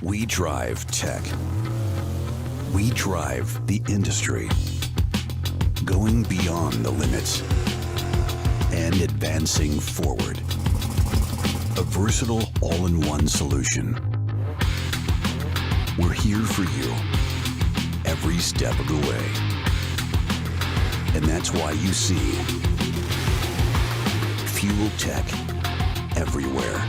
S8: We drive tech. We drive the industry. Going beyond the limits and advancing forward. A versatile all-in-one solution. We're here for you every step of the way. And that's why you see Fuel Tech everywhere.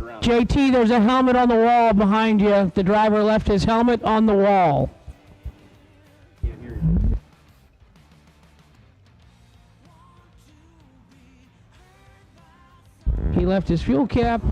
S3: around.
S9: JT, there's a helmet on the wall behind you. The driver left his helmet on the wall.
S3: Can't hear you.
S9: He left his fuel cap.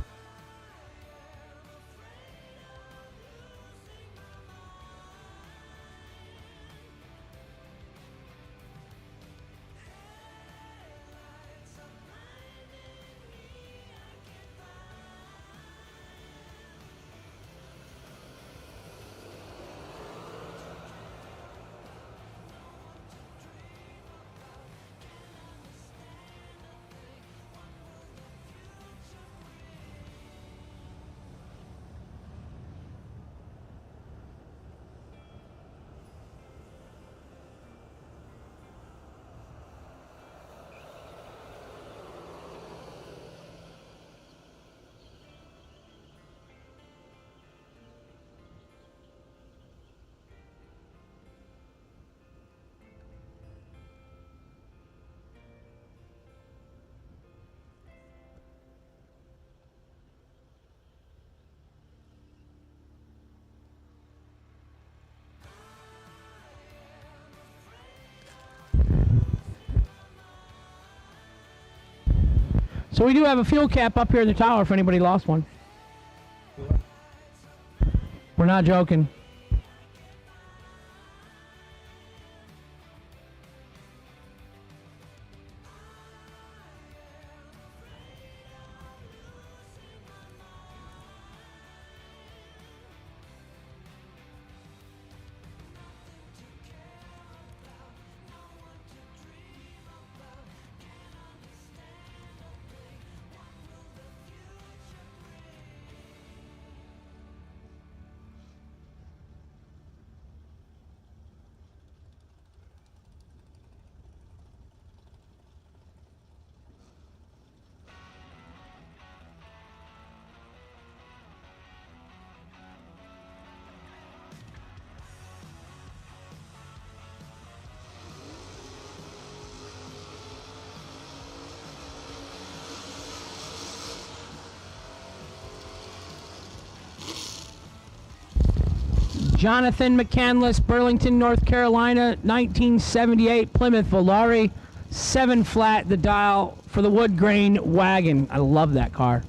S9: So we do have a fuel cap up here in the tower if anybody lost one. We're not joking. Jonathan McCandless, Burlington, North Carolina, 1978 Plymouth Volare, 7 flat the dial for the wood grain wagon. I love that car.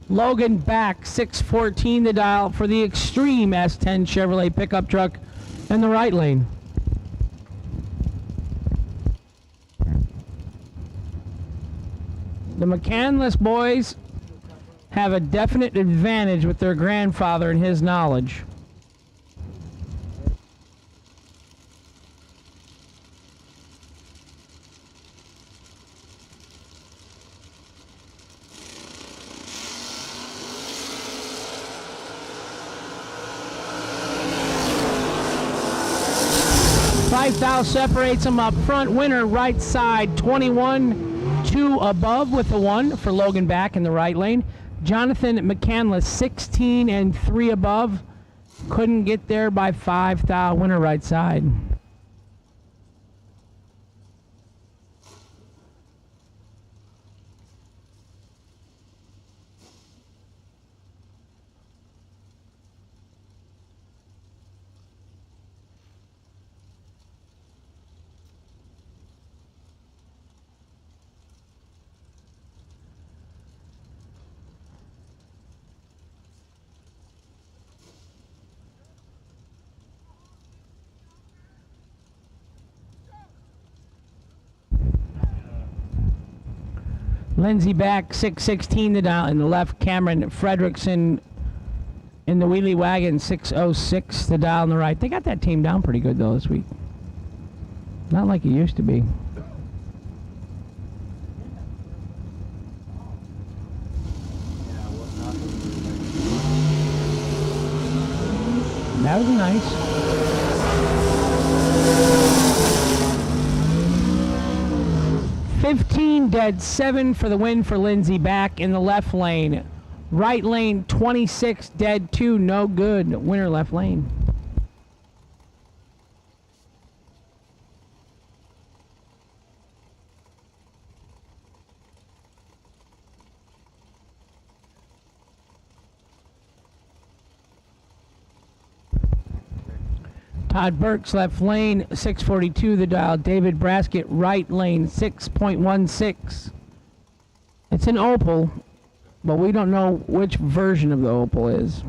S9: Logan Back, 614 the dial for the Extreme S10 Chevrolet pickup truck in the right lane. The McCandless boys have a definite advantage with their grandfather and his knowledge. Thou separates them up front. Winner right side 21-2 above with the 1 for Logan Back in the right lane. Jonathan McCandless 16-3 above. Couldn't get there by 5 thou. Winner right side. Lindsey Back, 616 the dial in the left. Cameron Fredrickson in the wheelie wagon, 606 the dial in the right. They got that team down pretty good though this week. Not like it used to be. That was nice. Dead 7 for the win for Lindsey Back in the left lane. Right lane 26 dead 2, no good. Winner left lane. Todd Burks, left lane, 642 the dial. David Braskett, right lane, 6.16. It's an Opal, but we don't know which version of the Opal is.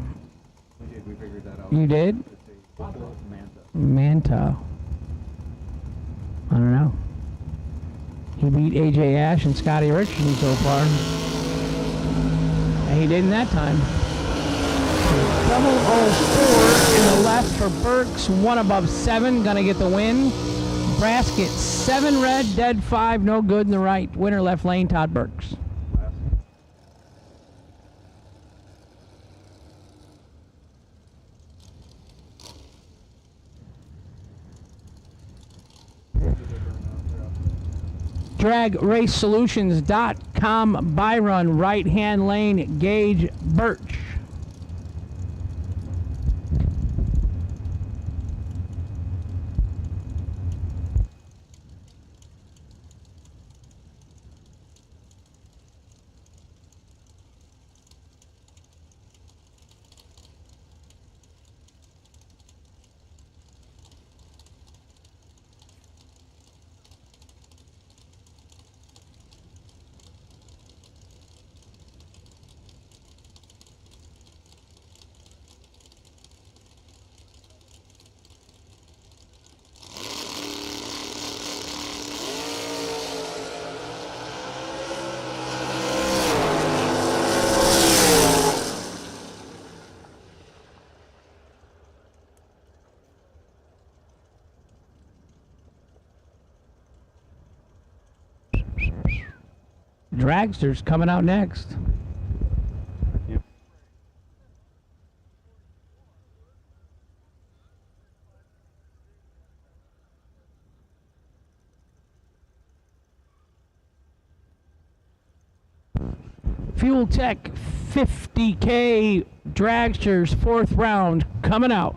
S3: We figured that out.
S9: You did?
S3: It's a Opal Manta.
S9: Manta. I don't know. He beat AJ Ash and Scotty Richardson so far. And he didn't that time. 004 in the left for Burks, 1 above 7, gonna get the win. Braskett, 7 red, dead 5, no good in the right. Winner left lane, Todd Burks. DragRaceSolutions.com, Byron, right-hand lane, Gage Birch. Dragsters coming out next.
S1: Yep.
S9: Fuel Tech 50K Dragsters 4th round coming out.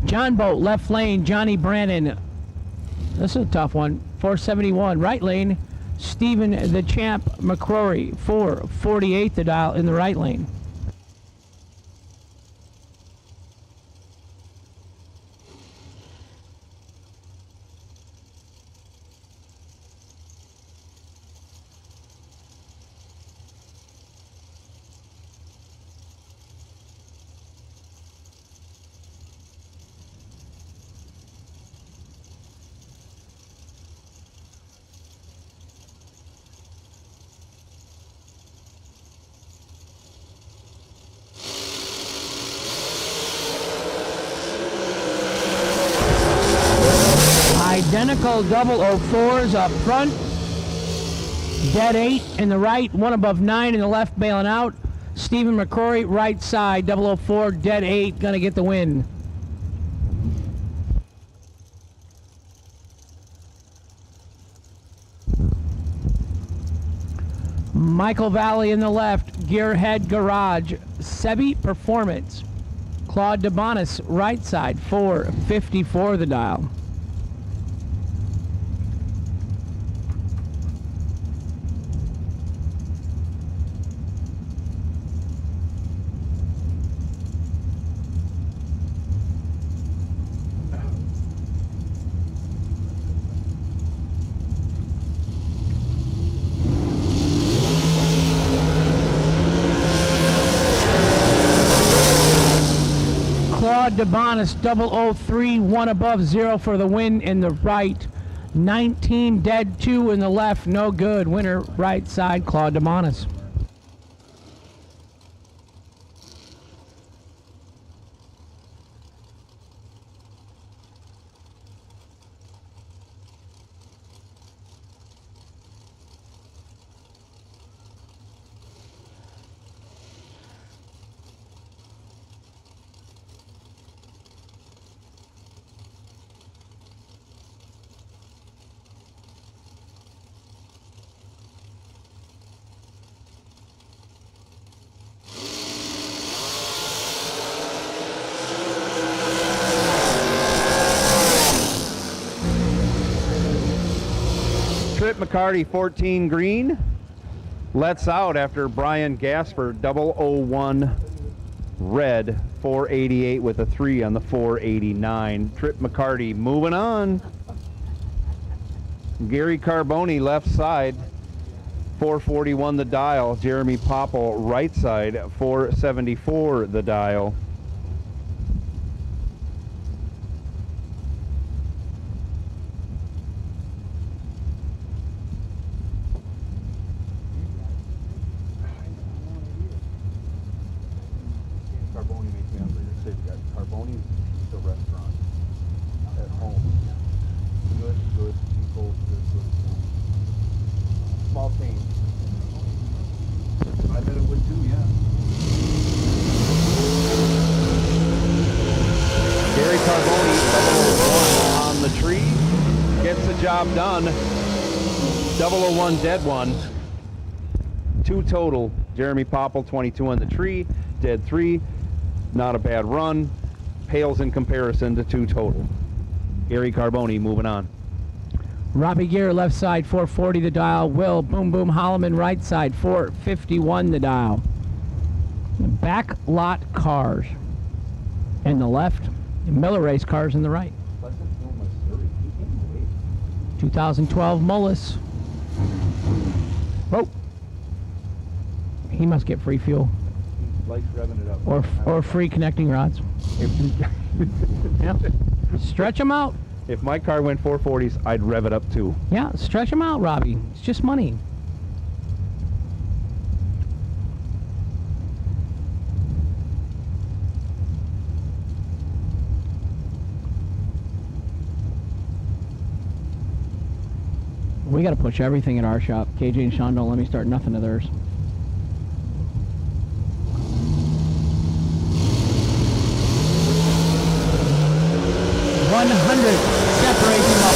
S9: John Boat, left lane, Johnny Brannon. This is a tough one. 471, right lane, Stephen the Champ McCrory. 448 the dial in the right lane. Identical 004s up front. Dead 8 in the right, 1 above 9 in the left, bailing out. Stephen McCrory, right side, 004, dead 8, gonna get the win. Michael Valley in the left, Gearhead Garage, Sebi Performance. Claude DeBonis, right side, 454 the dial. DeBonis 003, 1 above 0 for the win in the right. 19 dead, 2 in the left, no good. Winner right side, Claude DeBonis.
S1: Trip McCarty 14 green. Lets out after Brian Gasper 001 red 488 with a 3 on the 489. Trip McCarty moving on. Gary Carboni left side 441 the dial. Jeremy Popple right side 474 the dial.
S3: Carboni makes me hungry. You're safe, guys. Carboni's the restaurant at home. Good people, good food. Small change. I bet it would too, yeah.
S1: Gary Carboni 001 on the tree. Gets the job done. 001 dead one. 2 total. Jeremy Popple 22 on the tree. Dead 3. Not a bad run. Pales in comparison to 2 total. Gary Carboni moving on.
S9: Robbie Gear left side 440 the dial. Will Boom Boom Holloman right side 451 the dial. Back lot cars in the left. Miller race cars in the right. 2012 Mullis. Oh, he must get free fuel.
S3: Likes revving it up.
S9: Or free connecting rods. Yeah. Stretch them out.
S1: If my car went 440s, I'd rev it up too.
S9: Yeah, stretch them out, Robbie. It's just money. We got to push everything at our shop. KJ and Sean don't let me start nothing of theirs. Separation up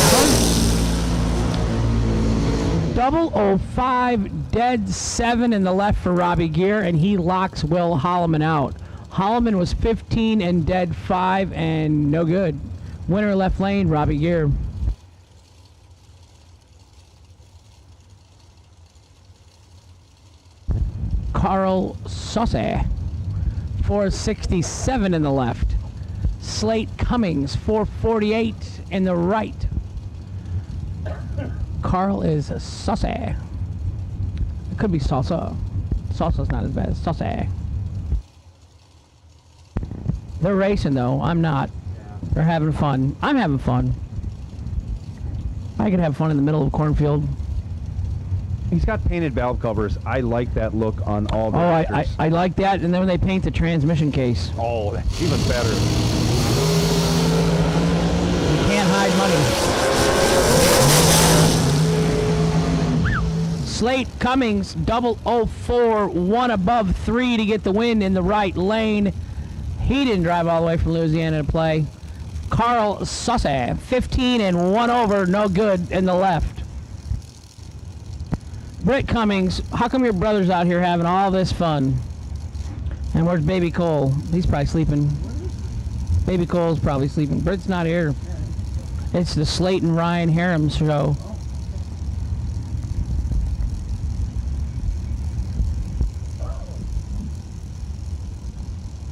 S9: front. 005 dead 7 in the left for Robbie Gear, and he locks Will Holloman out. Holloman was 15 and dead 5 and no good. Winner left lane, Robbie Gear. Carl Sauce 467 in the left. Slate Cummings 448 in the right. Carl is Sauce. It could be salsa. Salsa's not as bad as Sauce. They're racing though. I'm not. They're having fun. I'm having fun. I could have fun in the middle of a cornfield.
S1: He's got painted valve covers. I like that look on all the
S9: I like that, and then when they paint the transmission case.
S1: Oh, that's even better.
S9: You can't hide money. Slate Cummings 004, 1 above 3 to get the win in the right lane. He didn't drive all the way from Louisiana to play. Carl Sauce 15 and 1 over, no good in the left. Britt Cummings, how come your brother's out here having all this fun? And where's Baby Cole? He's probably sleeping. Baby Cole's probably sleeping. Britt's not here. It's the Slate and Ryan Harem show.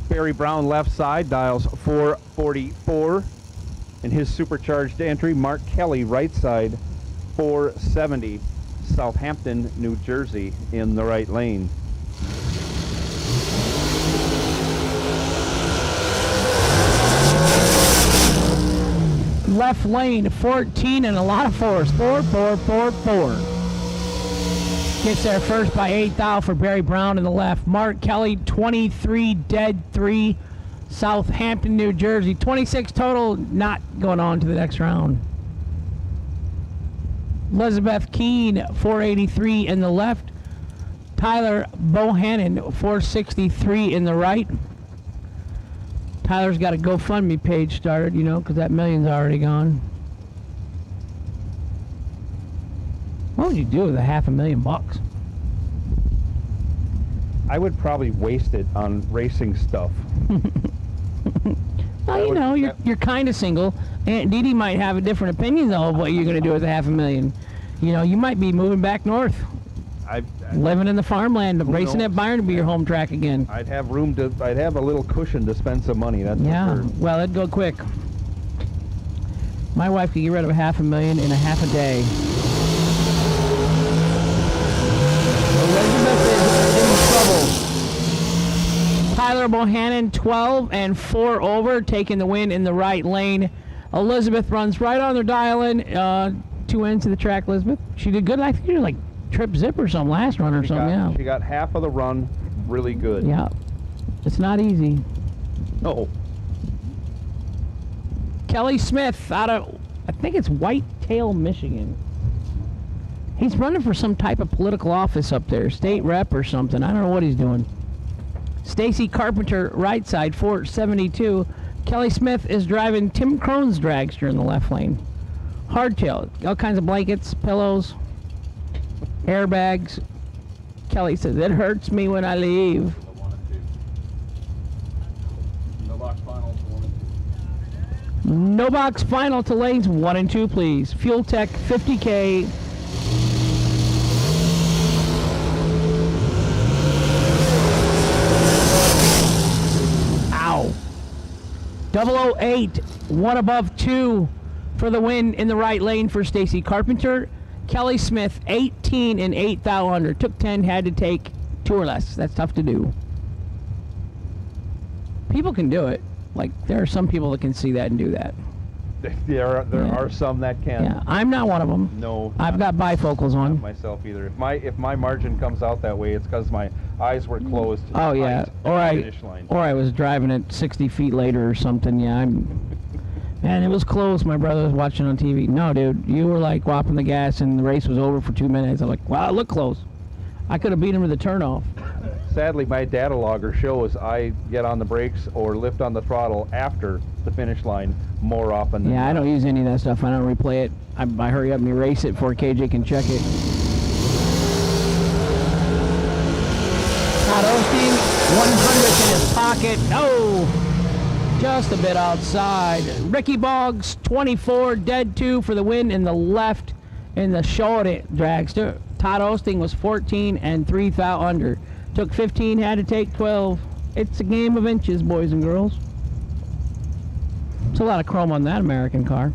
S1: Barry Brown left side, dials 444. In his supercharged entry, Mark Kelly right side, 470. Southampton, New Jersey in the right lane.
S9: Left lane 14 and a lot of fours. 4, 4, 4, 4. Gets there first by 8 thou for Barry Brown in the left. Mark Kelly 23 dead 3. Southampton, New Jersey 26 total, not going on to the next round. Elizabeth Keene 483 in the left. Tyler Bohannon 463 in the right. Tyler's got a GoFundMe page started, you know, because that million's already gone. What would you do with $500,000?
S1: I would probably waste it on racing stuff.
S9: Well, you know, you're kind of single. Aunt Dee Dee might have a different opinion, though, of what you're going to do with $500,000. You know, you might be moving back north, living in the farmland, racing
S1: knows?
S9: at Byron to be your home track again.
S1: I'd have I'd have a little cushion to spend some money. That's
S9: Yeah,
S1: for sure.
S9: well, it'd go quick. My wife could get rid of $500,000 in a half a day. Elizabeth is in trouble. Tyler Bohannon, 12 and 4 over, taking the win in the right lane. Elizabeth runs right on their dial-in, 2 ends of the track, Elizabeth. She did good. I think she did like trip zip or something last run or something, yeah.
S1: She got half of the run really good.
S9: Yeah. It's not easy.
S1: No.
S9: Kelly Smith out of, I think it's Whitetail, Michigan. He's running for some type of political office up there, state rep or something. I don't know what he's doing. Stacy Carpenter, right side, 472. Kelly Smith is driving Tim Crone's dragster in the left lane. Hardtail, all kinds of blankets, pillows, airbags. Kelly says, it hurts me when I leave. No box final to lanes 1 and 2, please. Fuel Tech 50K. Ow. 008, 1 above 2 for the win in the right lane for Stacy Carpenter. Kelly Smith, 18 and 8 thou under. Took 10, had to take 2 or less. That's tough to do. People can do it. Like, there are some people that can see that and do that.
S1: There are some that can.
S9: Yeah, I'm not one of them.
S1: No.
S9: I've got bifocals on.
S1: Not myself either. If my margin comes out that way, it's because my eyes were closed.
S9: Oh yeah, or I was driving at 60 feet later or something. Yeah, man, it was close. My brother was watching on TV. No, dude, you were like whopping the gas and the race was over for 2 minutes. I'm like, wow, it looked close. I could have beat him to the turnoff.
S1: Sadly, my data logger shows I get on the brakes or lift on the throttle after the finish line more often than
S9: Yeah, I
S1: not.
S9: don't use any of that stuff. I don't replay it. I hurry up and erase it before KJ can check it. Todd Osteen, 100th in his pocket. No, just a bit outside. Ricky Boggs, 24, dead 2 for the win in the left in the short dragster. Todd Osteen was 14 and 3 thou under. Took 15, had to take 12. It's a game of inches, boys and girls. There's a lot of chrome on that American car.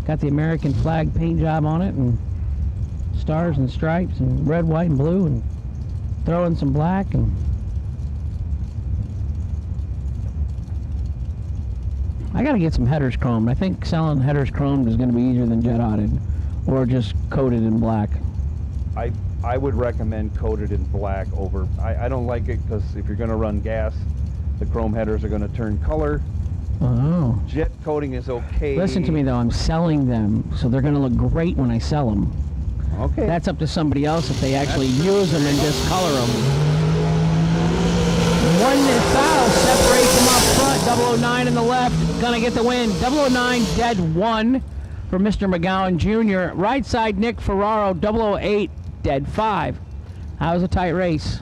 S9: Got the American flag paint job on it, and stars and stripes, and red, white, and blue, and throw in some black. And I gotta get some headers chromed. I think selling headers chromed is gonna be easier than jet hotted, or just coated in black.
S1: I would recommend coated in black over. I don't like it because if you're going to run gas, the chrome headers are going to turn color.
S9: Oh.
S1: Jet coating is okay.
S9: Listen to me though, I'm selling them, so they're going to look great when I sell them.
S1: Okay.
S9: That's up to somebody else if they actually use them and just color them. 1 foul separates them up front. 009 in the left, gonna get the win. 009 dead 1 for Mr. McGowan Jr. Right side Nick Ferraro, 008 dead 5. That was a tight race.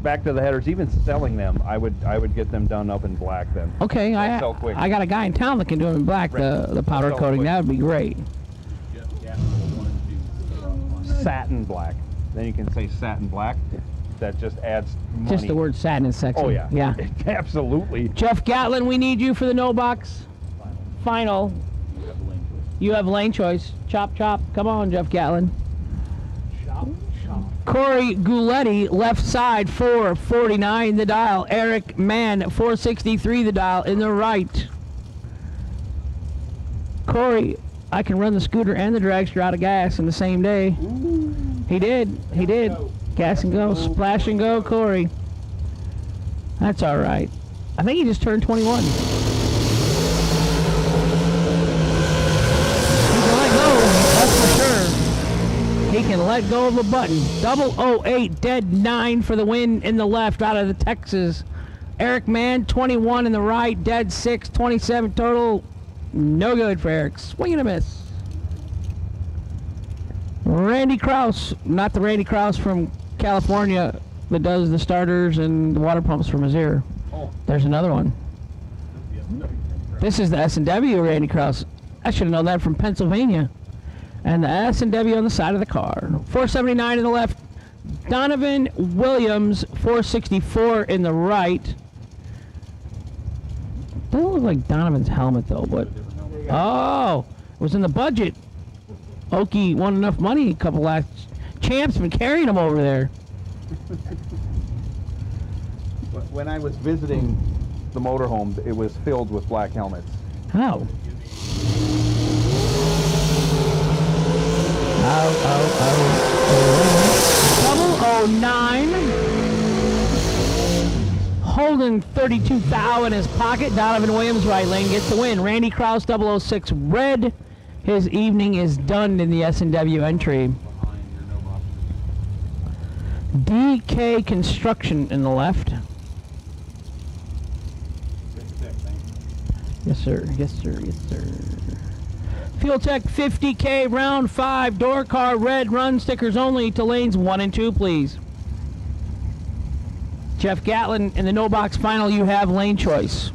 S1: Back to the headers, even selling them, I would get them done up in black then.
S9: Okay,
S1: Sell quick.
S9: I got a guy in town that can do them in black, the powder
S1: Sell
S9: coating.
S1: quick.
S9: That would be great.
S1: Satin black. Then you can say satin black. That just adds money.
S9: Just the word satin is sexy.
S1: Oh yeah.
S9: Yeah.
S1: Absolutely.
S9: Jeff Gatlin, we need you for the no box final. You have lane choice. Chop, chop. Come on, Jeff Gatlin. Corey Gouletti, left side, 449 the dial. Eric Mann, 463 the dial in the right. Corey, I can run the scooter and the dragster out of gas in the same day. He did. Gas and go, splash and go, Corey. That's all right. I think he just turned 21. He can let go, that's for sure. He can let go of a button. 008, dead 9 for the win in the left out of the Texas. Eric Mann, 21 in the right, dead 6, 27 total. No good for Eric. Swing and a miss. Randy Krause, not the Randy Krause from California that does the starters and the water pumps for Mazir. There's another one. This is the S&W Randy Krause. I should have known that from Pennsylvania. And the S&W on the side of the car. 479 in the left. Donovan Williams, 464 in the right. Doesn't look like Donovan's helmet though, but oh, it was in the budget. Okie won enough money a couple last. Champ's been carrying him over there.
S1: When I was visiting the motorhome, it was filled with black helmets.
S9: How? Oh. 009. Holding 32 thou in his pocket. Donovan Williams, right lane, gets the win. Randy Krause, 006 red. His evening is done in the S&W entry. DK Construction in the left. Yes, sir. Yes, sir. Yes, sir. Fuel Tech 50K round 5. Door car red run stickers only to lanes 1 and 2, please. Jeff Gatlin in the no box final. You have lane choice.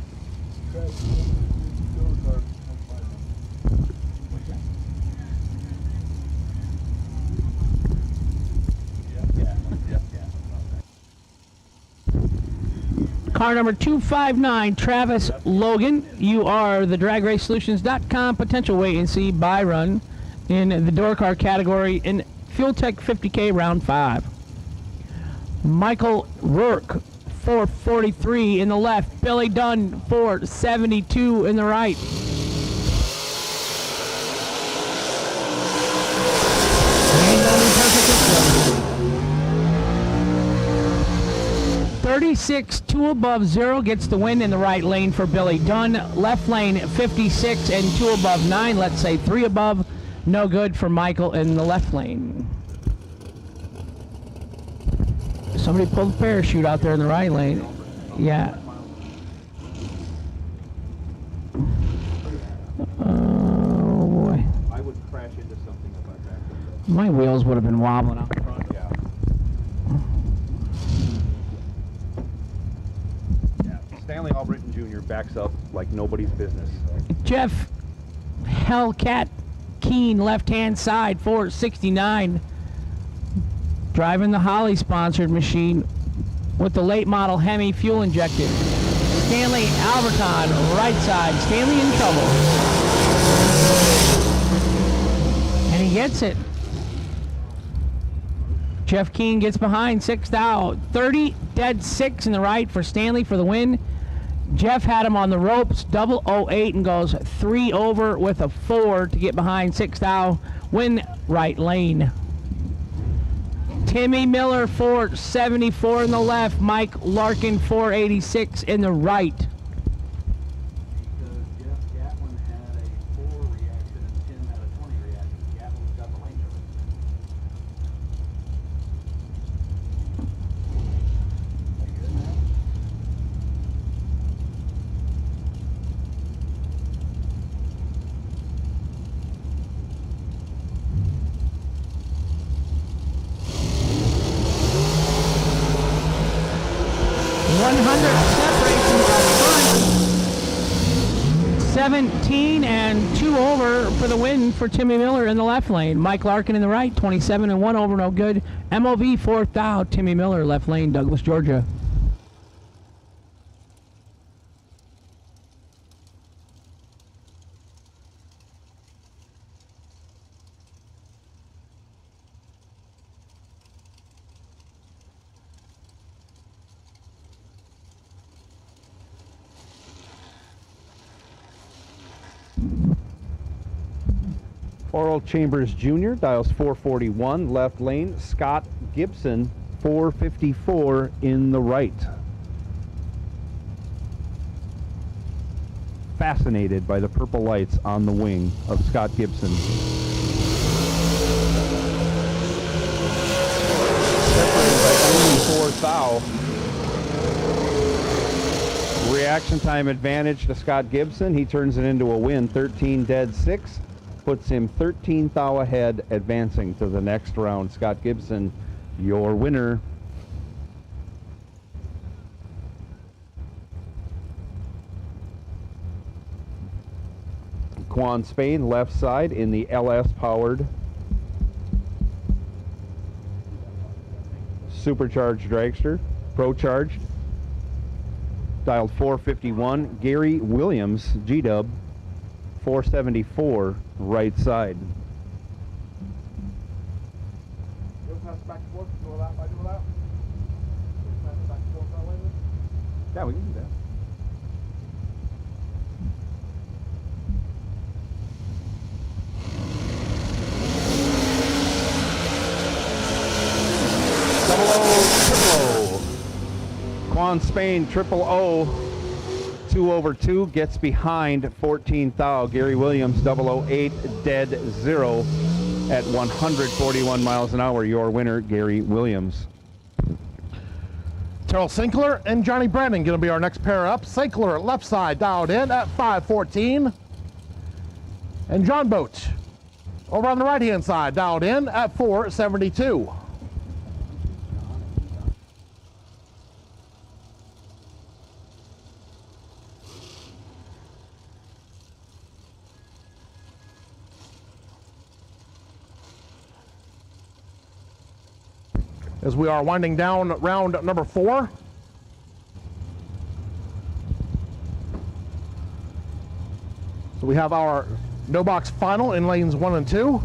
S9: Car number 259, Travis Logan. You are the DragRaceSolutions.com potential wait and see buy run in the door car category in Fuel Tech 50K round 5. Michael Rourke, 443 in the left. Billy Dunn, 472 in the right. 36, 2 above 0 gets the win in the right lane for Billy Dunn. Left lane 56 and 2 above 9. Let's say 3 above. No good for Michael in the left lane. Somebody pulled a parachute out there in the right lane. Yeah. Oh boy.
S1: I would crash into something if I backed up.
S9: My wheels would have been wobbling out front.
S1: Yeah. Stanley Albritton Jr. backs up like nobody's business.
S9: Jeff Hellcat Keen, left-hand side, 469. Driving the Holly sponsored machine with the late model Hemi fuel injected. Stanley Alberton, right side. Stanley in trouble. And he gets it. Jeff Keen gets behind, 6th out. 30, dead 6 in the right for Stanley for the win. Jeff had him on the ropes, 008, and goes 3 over with a 4 to get behind 6th out. Win right lane. Timmy Miller, 474 in the left. Mike Larkin, 486 in the right.
S3: Because Jeff Gatlin had a 4 reaction and Tim had a 20 reaction. Gatlin's got the lane choice. Are you good, man?
S9: 17 and 2 over for the win for Timmy Miller in the left lane. Mike Larkin in the right, 27 and 1 over, no good. MOV 4th out, Timmy Miller, left lane, Douglas, Georgia.
S1: Oral Chambers Jr. dials 441, left lane. Scott Gibson, 454 in the right. Fascinated by the purple lights on the wing of Scott Gibson. Separated by only 4 thou. Reaction time advantage to Scott Gibson. He turns it into a win, 13 dead 6. Puts him 13 thou ahead, advancing to the next round. Scott Gibson, your winner. Quan Spain, left side in the LS powered supercharged dragster, pro-charged, dialed 451. Gary Williams, G-Dub, 474, right side. Yeah, we can do that. Double O, triple O. Quan Spain, triple O, 2 over 2, gets behind 14 thou. Gary Williams, 008, dead 0 at 141 miles an hour. Your winner, Gary Williams.
S2: Terrell Sinkler and Johnny Brandon going to be our next pair up. Sinkler left side dialed in at 514. And John Boat over on the right hand side dialed in at 472. As we are winding down round number 4. So we have our no box final in lanes 1 and 2.